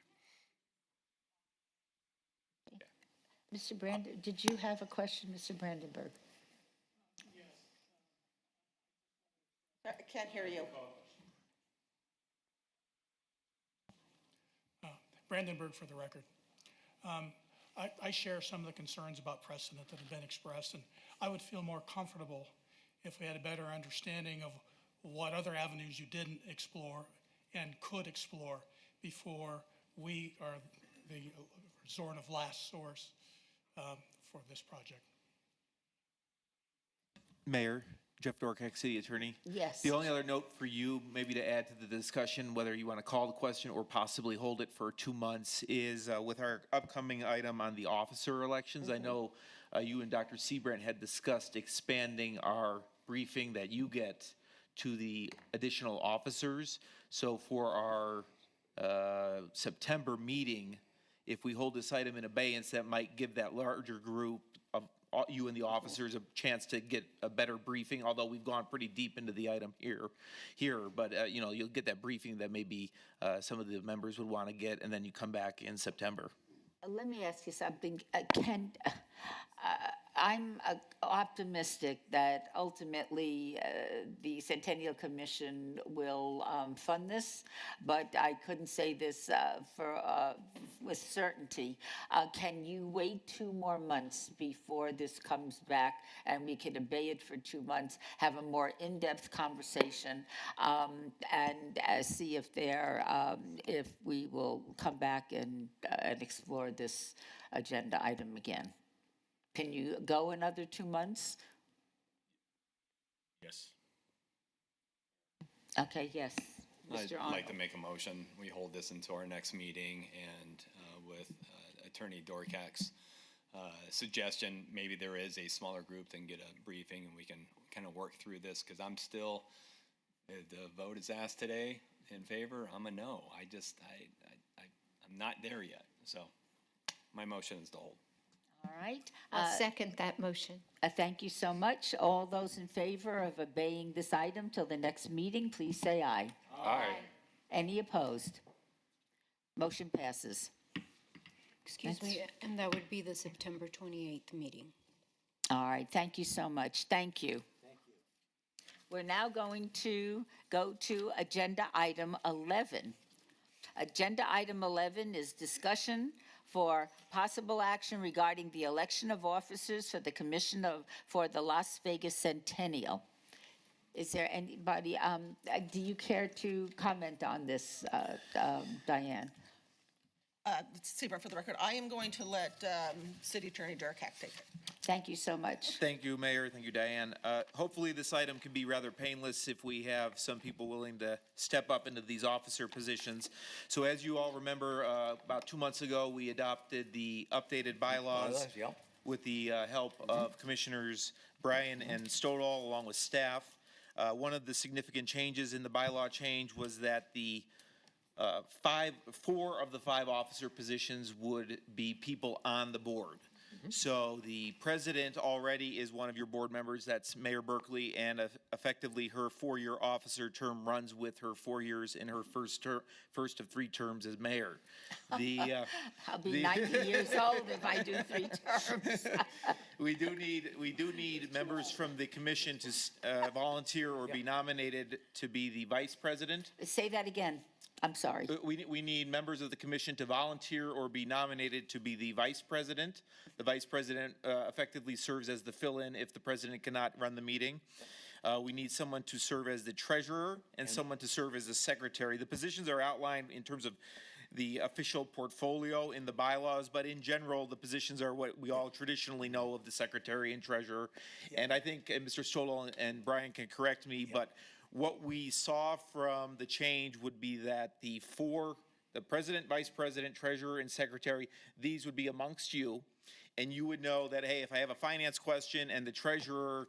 Mr. Brandon, did you have a question, Mr. Brandenburg? I can't hear you. Brandenburg for the record. I share some of the concerns about precedent that have been expressed, and I would feel more comfortable if we had a better understanding of what other avenues you didn't explore and could explore before we are the resort of last source for this project. Mayor, Jeff Dorkak, City Attorney. Yes. The only other note for you, maybe to add to the discussion, whether you want to call the question or possibly hold it for 2 months, is with our upcoming item on the officer elections. I know you and Dr. Seabrant had discussed expanding our briefing that you get to the additional officers. So for our September meeting, if we hold this item in abeyance, that might give that larger group of you and the officers a chance to get a better briefing, although we've gone pretty deep into the item here. But you know, you'll get that briefing that maybe some of the members would want to get, and then you come back in September. Let me ask you something. I'm optimistic that ultimately the Centennial Commission will fund this, but I couldn't say this with certainty. Can you wait 2 more months before this comes back and we can obey it for 2 months, have a more in-depth conversation, and see if we will come back and explore this agenda item again? Can you go another 2 months? Yes. Okay, yes. I'd Mr. Arnold. like to make a motion. We hold this until our next meeting, and with Attorney Dorkak's suggestion, maybe there is a smaller group that can get a briefing and we can kind of work through this, because I'm still, if the vote is asked today in favor, I'm a no. I'm not there yet. So my motion is to hold. All right. I'll second that motion. Thank you so much. All those in favor of obeying this item till the next meeting, please say aye. Aye. Any opposed? Motion passes. Excuse me, and that would be the September 28th meeting. All right, thank you so much. Thank you. We're now going to go to agenda item 11. Agenda item 11 is discussion for possible action regarding the election of officers for the Commission for the Las Vegas Centennial. Is there anybody, do you care to comment on this, Diane? Seabrant for the record. I am going to let City Attorney Durkak take it. Thank you so much. Thank you, Mayor. Thank you, Diane. Hopefully this item can be rather painless if we have some people willing to step up into these officer positions. So as you all remember, about 2 months ago, we adopted the updated bylaws with the help of Commissioners Bryan and Stodall along with staff. One of the significant changes in the bylaw change was that the 4 of the 5 officer positions would be people on the board. So the president already is one of your board members. That's Mayor Berkeley, and effectively her 4-year officer term runs with her 4 years in her first of 3 terms as mayor. I'll be 90 years old if I do 3 terms. We do need members from the commission to volunteer or be nominated to be the vice president. Say that again. I'm sorry. We need members of the commission to volunteer or be nominated to be the vice president. The vice president effectively serves as the fill-in if the president cannot run the meeting. We need someone to serve as the treasurer and someone to serve as the secretary. The positions are outlined in terms of the official portfolio in the bylaws, but in general, the positions are what we all traditionally know of the secretary and treasurer. And I think Mr. Stolal and Brian can correct me, but what we saw from the change would be that the president, vice president, treasurer, and secretary, these would be amongst you. And you would know that, hey, if I have a finance question and the treasurer,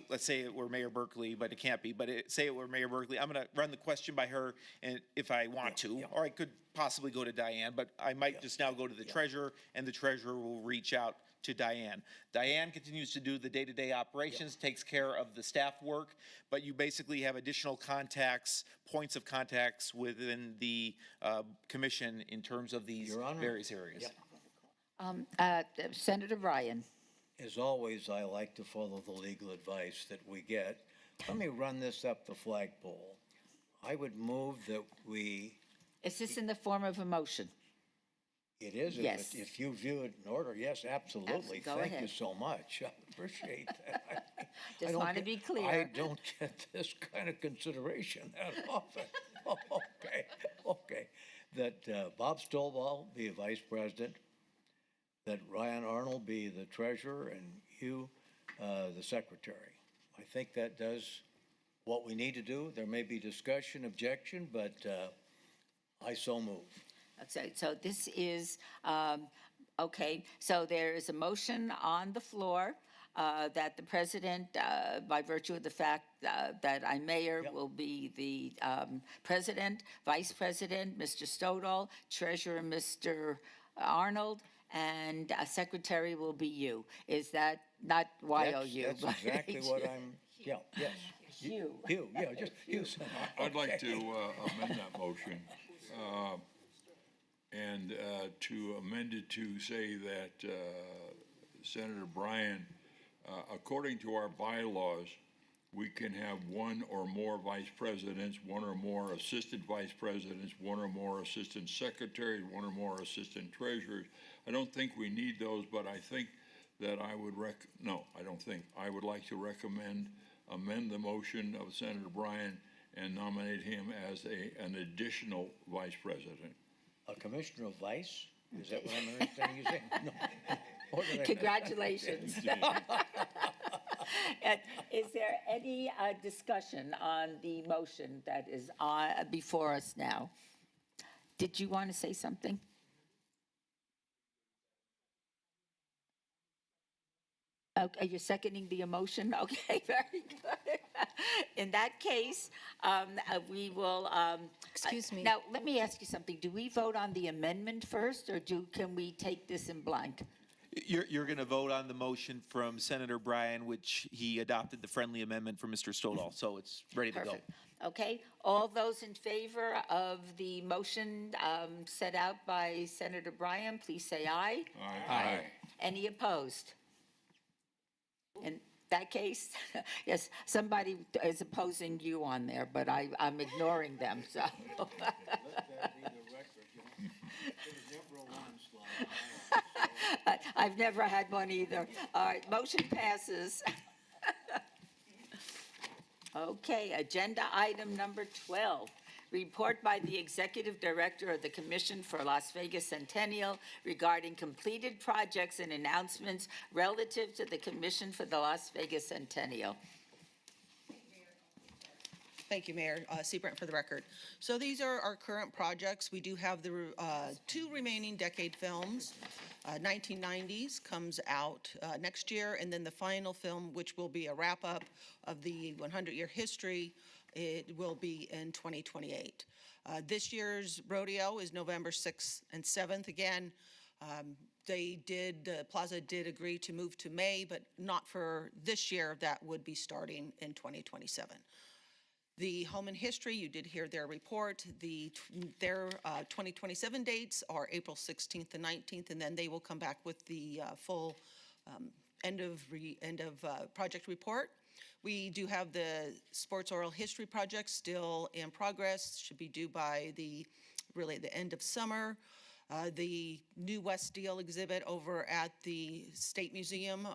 let's say it were Mayor Berkeley, but it can't be, but say it were Mayor Berkeley, I'm going to run the question by her and if I want to, or I could possibly go to Diane, but I might just now go to the treasurer, and the treasurer will reach out to Diane. Diane continues to do the day-to-day operations, takes care of the staff work, but you basically have additional contacts, points of contacts within the commission in terms of these various areas. Senator Ryan. As always, I like to follow the legal advice that we get. Let me run this up the flagpole. I would move that we... Is this in the form of a motion? It is. Yes. If you view it in order, yes, absolutely. Go Thank ahead. you so much. I appreciate that. Just want to be clear. I don't get this kind of consideration that often. Okay. That Bob Stovall be a vice president, that Ryan Arnold be the treasurer, and you, the secretary. I think that does what we need to do. There may be discussion, objection, but I so move. Okay, so this is, okay, so there is a motion on the floor that the president, by virtue of the fact that I'm mayor, will be the president, vice president, Mr. Stodall, treasurer, Mr. Arnold, and secretary will be you. Is that not YOU? That's exactly what I'm, yes. You. Just you. I'd like to amend that motion and to amend it to say that Senator Bryan, according to our bylaws, we can have one or more vice presidents, one or more assistant vice presidents, one or more assistant secretaries, one or more assistant treasurers. I don't think we need those, but I think that I would I would like to amend the motion of Senator Bryan and nominate him as an additional vice president. A commissioner of vice? Is that what I'm understanding you saying? No. Congratulations. Is there any discussion on the motion that is before us now? Did you want to say something? Okay, you're seconding the motion? Okay, very good. In that case, we will... Excuse me. Now, let me ask you something. Do we vote on the amendment first, or can we take this in blank? You're going to vote on the motion from Senator Bryan, which he adopted the friendly amendment from Mr. Stodall, so it's ready to Perfect. Okay, all those in favor of the motion set out by Senator Bryan, please say aye. Aye. Any opposed? In that case, yes, somebody is opposing you on there, but I'm ignoring them, so. Let that be the record. There was never a landslide. I've never had one either. All right, motion passes. Okay, agenda item number 12. Report by the Executive Director of the Commission for Las Vegas Centennial regarding completed projects and announcements relative to the Commission for the Las Vegas Centennial. Thank you, Mayor. Seabrant for the record. So these are our current projects. We do have the two remaining decade films. 1990s comes out next year, and then the final film, which will be a wrap-up of the 100-year history, it will be in 2028. This year's rodeo is November 6th and 7th. Again, the Plaza did agree to move to May, but not for this year. That would be starting in 2027. The Home and History, you did hear their report. Their 2027 dates are April 16th and 19th, and then they will come back with the full end of project report. We do have the sports oral history project still in progress, should be due by the end of summer. The new West Deal exhibit over at the State Museum,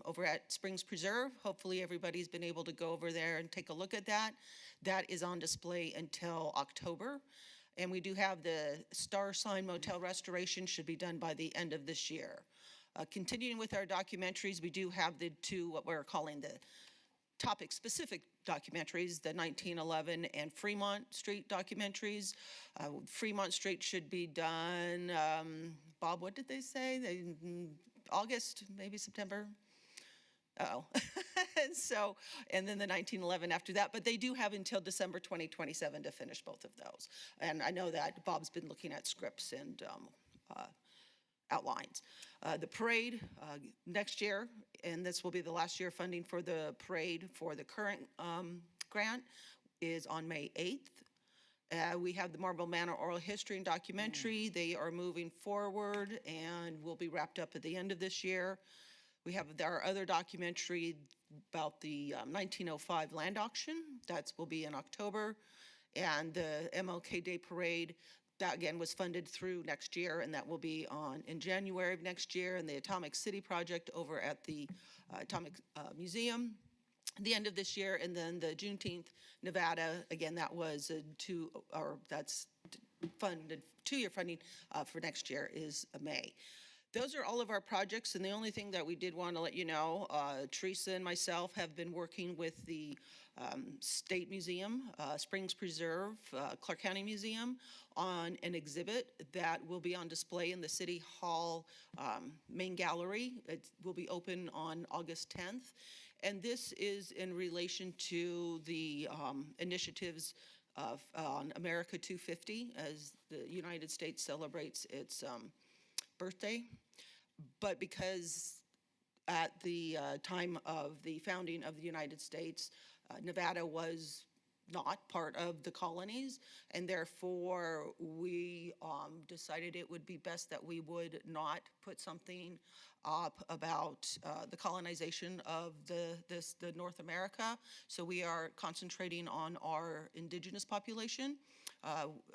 over at Springs Preserve. Hopefully everybody's been able to go over there and take a look at that. That is on display until October. And we do have the Star Sign Motel restoration, should be done by the end of this year. Continuing with our documentaries, we do have the two, what we're calling the topic-specific documentaries, the 1911 and Fremont Street documentaries. Fremont Street should be done, Bob, what did they say? August, maybe September? Uh-oh. So, and then the 1911 after that, but they do have until December 2027 to finish both of those. And I know that Bob's been looking at scripts and outlines. The parade next year, and this will be the last year funding for the parade for the current grant, is on May 8th. We have the Marble Manor Oral History and Documentary. They are moving forward and will be wrapped up at the end of this year. We have our other documentary about the 1905 land auction. That will be in October. And the MLK Day Parade, that again was funded through next year, and that will be on in January of next year. And the Atomic City Project over at the Atomic Museum, the end of this year. And then the Juneteenth, Nevada, again, that was that's funded, 2-year funding for next year is May. Those are all of our projects, and the only thing that we did want to let you know, Teresa and myself have been working with the State Museum, Springs Preserve, Clark County Museum on an exhibit that will be on display in the City Hall main gallery. It will be open on August 10th. And this is in relation to the initiatives of on America 250 as the United States celebrates its birthday. But because at the time of the founding of the United States, Nevada was not part of the colonies, and therefore we decided it would be best that we would not put something up about the colonization of the North America. So we are concentrating on our indigenous population,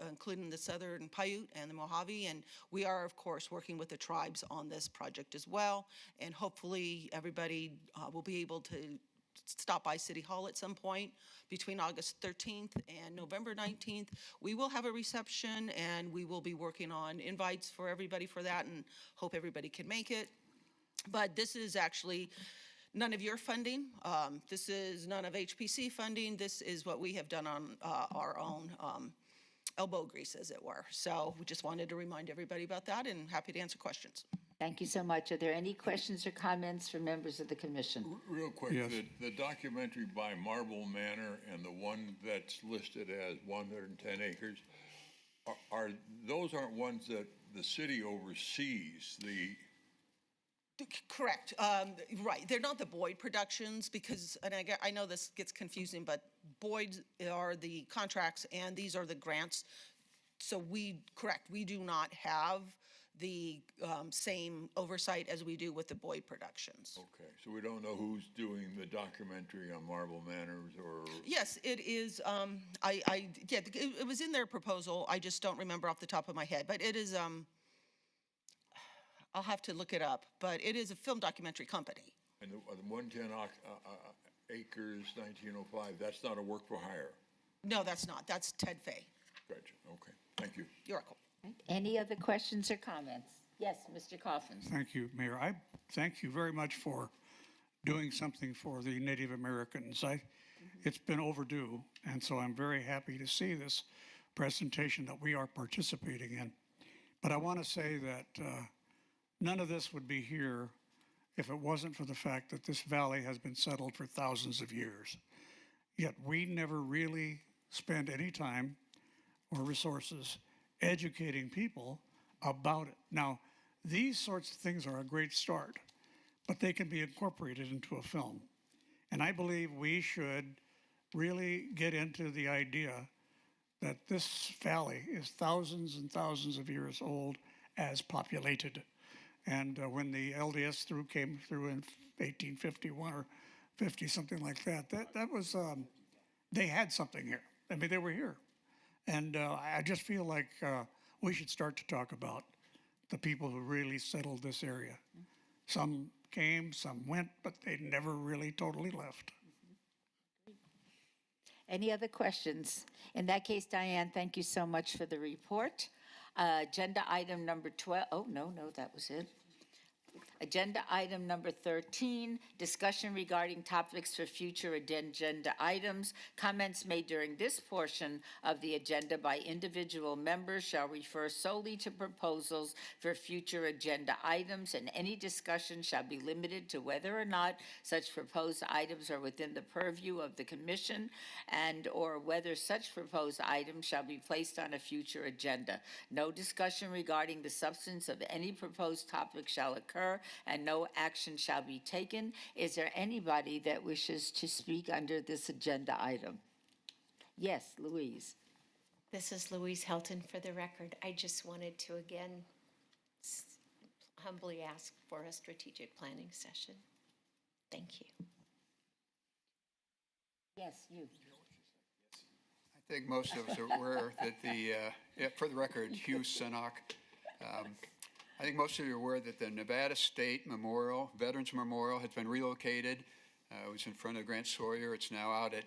including the Southern Paiute and the Mojave, and we are, of course, working with the tribes on this project as well, and hopefully everybody will be able to stop by City Hall at some point between August 13th and November 19th. We will have a reception, and we will be working on invites for everybody for that, and hope everybody can make it. But this is actually none of your funding. This is none of HPC funding. This is what we have done on our own elbow grease, as it were. So we just wanted to remind everybody about that, and happy to answer questions. Thank you so much. Are there any questions or comments from members of the commission? Real quick, Yes. the documentary by Marble Manor and the one that's listed as 110 acres, those aren't ones that the city oversees, Correct. Right. They're not the Boyd productions because, and I know this gets confusing, but Boyd are the contracts and these are the grants. So we do not have the same oversight as we do with the Boyd productions. Okay, so we don't know who's doing the documentary on Marble Manors or? Yes, it is. It was in their proposal. I just don't remember off the top of my head, but it is, I'll have to look it up, but it is a film documentary company. And the 110 acres, 1905, that's not a work for hire? No, that's not. That's Ted Fay. Gotcha, okay, thank you. You're welcome. Any other questions or comments? Yes, Mr. Coffin. Thank you, Mayor. I thank you very much for doing something for the Native Americans. It's been overdue, and so I'm very happy to see this presentation that we are participating in. But I want to say that none of this would be here if it wasn't for the fact that this valley has been settled for thousands of years. Yet we never really spend any time or resources educating people about it. Now, these sorts of things are a great start, but they can be incorporated into a film. And I believe we should really get into the idea that this valley is thousands and thousands of years old as populated. And when the LDS came through in 1851 or 50, something like that. That was, they had something here. I mean, they were here. And I just feel like we should start to talk about the people who really settled this area. Some came, some went, but they never really totally left. Any other questions? In that case, Diane, thank you so much for the report. Agenda item number 12, oh, no, that was it. Agenda item number 13, discussion regarding topics for future agenda items. Comments made during this portion of the agenda by individual members shall refer solely to proposals for future agenda items, and any discussion shall be limited to whether or not such proposed items are within the purview of the commission and or whether such proposed items shall be placed on a future agenda. No discussion regarding the substance of any proposed topic shall occur, and no action shall be taken. Is there anybody that wishes to speak under this agenda item? Yes, Louise. This is Louise Helton for the record. I just wanted to again humbly ask for a strategic planning session. Thank you. Yes, you. I think most of us are aware that for the record, Hugh Sinnock, I think most of you are aware that the Nevada State Memorial, Veterans Memorial, has been relocated. It was in front of Grant Sawyer. It's now out at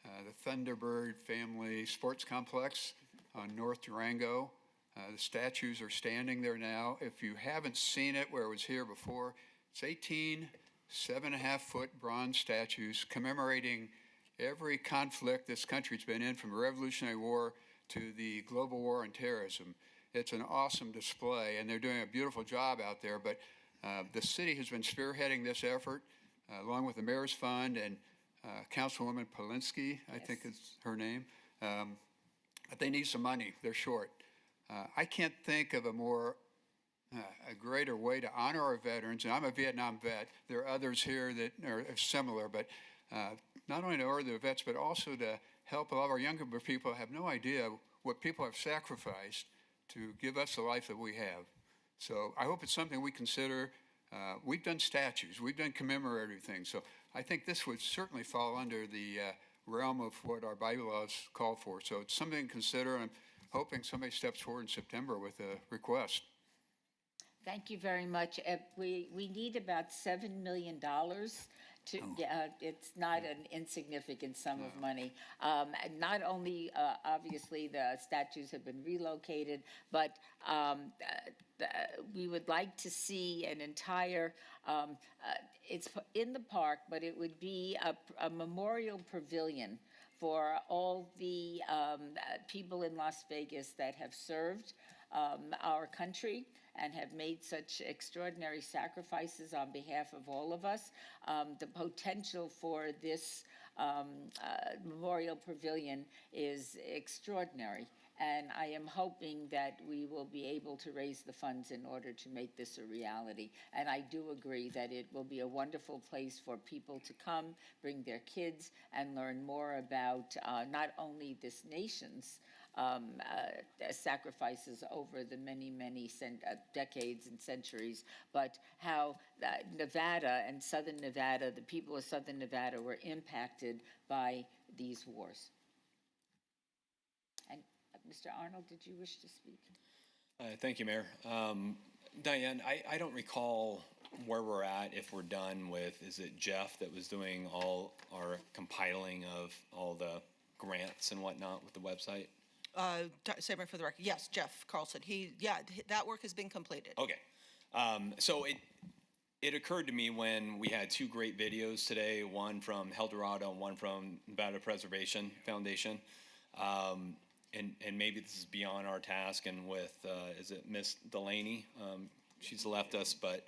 the Thunderbird Family Sports Complex on North Durango. The statues are standing there now. If you haven't seen it where it was here before, it's 18 7.5-foot bronze statues commemorating every conflict this country's been in, from the Revolutionary War to the global war on terrorism. It's an awesome display, and they're doing a beautiful job out there. But the city has been spearheading this effort, along with the Mayor's Fund and Councilwoman Polinsky, I think is her name. But they need some money. They're short. I can't think of a greater way to honor our veterans. And I'm a Vietnam vet. There are others here that are similar, but not only to honor the vets, but also to help a lot of our younger people have no idea what people have sacrificed to give us the life that we have. So I hope it's something we consider. We've done statues, we've done commemorative things. So I think this would certainly fall under the realm of what our bylaws call for. So it's something to consider, and I'm hoping somebody steps forward in September with a request. Thank you very much. We need about $7 million to, it's not an insignificant sum of money. Not only, obviously, the statues have been relocated, but we would like to see an entire, it's in the park, but it would be a memorial pavilion for all the people in Las Vegas that have served our country and have made such extraordinary sacrifices on behalf of all of us. The potential for this memorial pavilion is extraordinary, and I am hoping that we will be able to raise the funds in order to make this a reality. And I do agree that it will be a wonderful place for people to come, bring their kids, and learn more about not only this nation's sacrifices over the many decades and centuries, but how Nevada and Southern Nevada, the people of Southern Nevada, were impacted by these wars. And Mr. Arnold, did you wish to speak? Thank you, Mayor. Diane, I don't recall where we're at, if we're done with, is it Jeff that was doing all our compiling of all the grants and whatnot with the website? Saber for the record. Yes, Jeff Carlson. That work has been completed. Okay. So it occurred to me when we had two great videos today, one from El Dorado and one from Nevada Preservation Foundation. And maybe this is beyond our task, and with, is it Miss Delaney? She's left us, but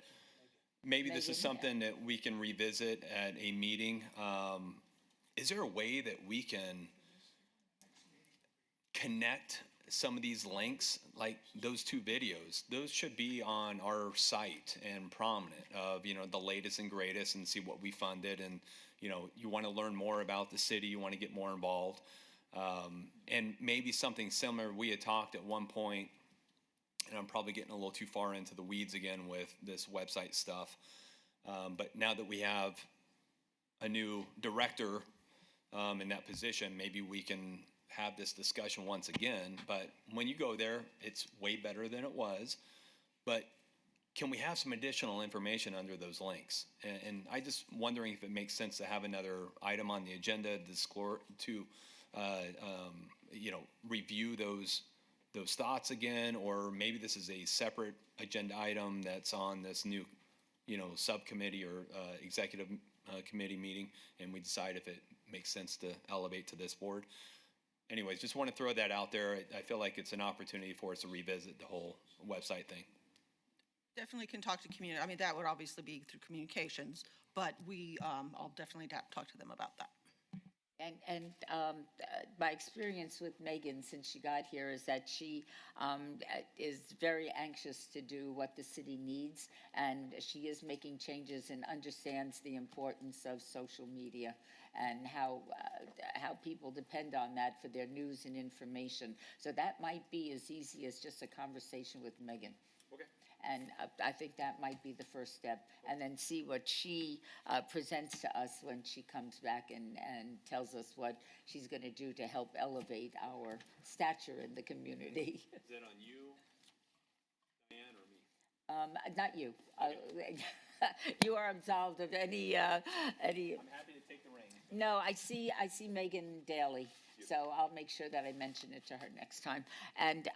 maybe this is something that we can revisit at a meeting. Is there a way that we can connect some of these links, like those two videos? Those should be on our site and prominent of, the latest and greatest, and see what we funded. And, you want to learn more about the city, you want to get more involved. And maybe something similar, we had talked at one point, and I'm probably getting a little too far into the weeds again with this website stuff. But now that we have a new director in that position, maybe we can have this discussion once again. But when you go there, it's way better than it was. But can we have some additional information under those links? And I just wondering if it makes sense to have another item on the agenda to review those thoughts again, or maybe this is a separate agenda item that's on this new, subcommittee or executive committee meeting, and we decide if it makes sense to elevate to this board. Anyways, just want to throw that out there. I feel like it's an opportunity for us to revisit the whole website thing. Definitely can talk to community. I mean, that would obviously be through communications, but I'll definitely talk to them about that. And my experience with Megan since she got here is that she is very anxious to do what the city needs, and she is making changes and understands the importance of social media and how people depend on that for their news and information. So that might be as easy as just a conversation with Megan. Okay. And I think that might be the first step, and then see what she presents to us when she comes back and tells us what she's going to do to help elevate our stature in the community. Is that on you, Diane, or me? Not you. You are absolved of any. I'm happy to take the reins. No, I see Megan daily, so I'll make sure that I mention it to her next time. And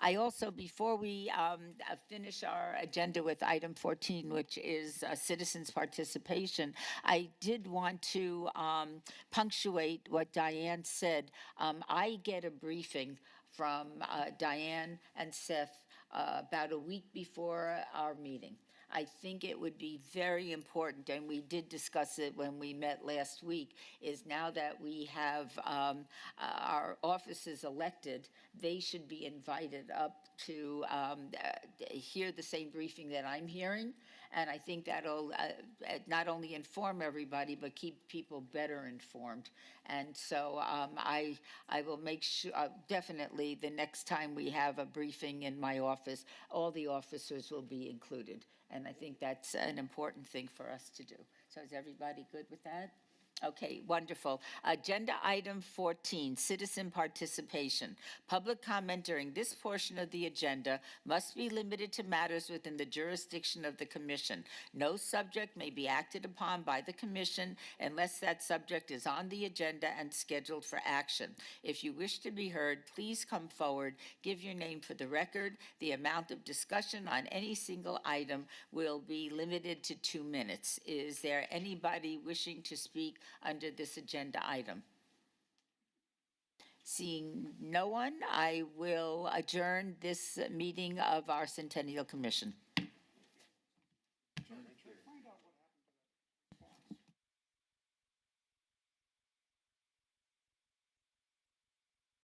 I also, before we finish our agenda with item 14, which is citizens' participation, I did want to punctuate what Diane said. I get a briefing from Diane and Seth about a week before our meeting. I think it would be very important, and we did discuss it when we met last week, is now that we have our offices elected, they should be invited up to hear the same briefing that I'm hearing. And I think that'll not only inform everybody, but keep people better informed. And so I will make sure, definitely the next time we have a briefing in my office, all the officers will be included. And I think that's an important thing for us to do. So is everybody good with that? Okay, wonderful. Agenda item 14, citizen participation. Public comment during this portion of the agenda must be limited to matters within the jurisdiction of the commission. No subject may be acted upon by the commission unless that subject is on the agenda and scheduled for action. If you wish to be heard, please come forward, give your name for the record. The amount of discussion on any single item will be limited to 2 minutes. Is there anybody wishing to speak under this agenda item? Seeing no one, I will adjourn this meeting of our Centennial Commission.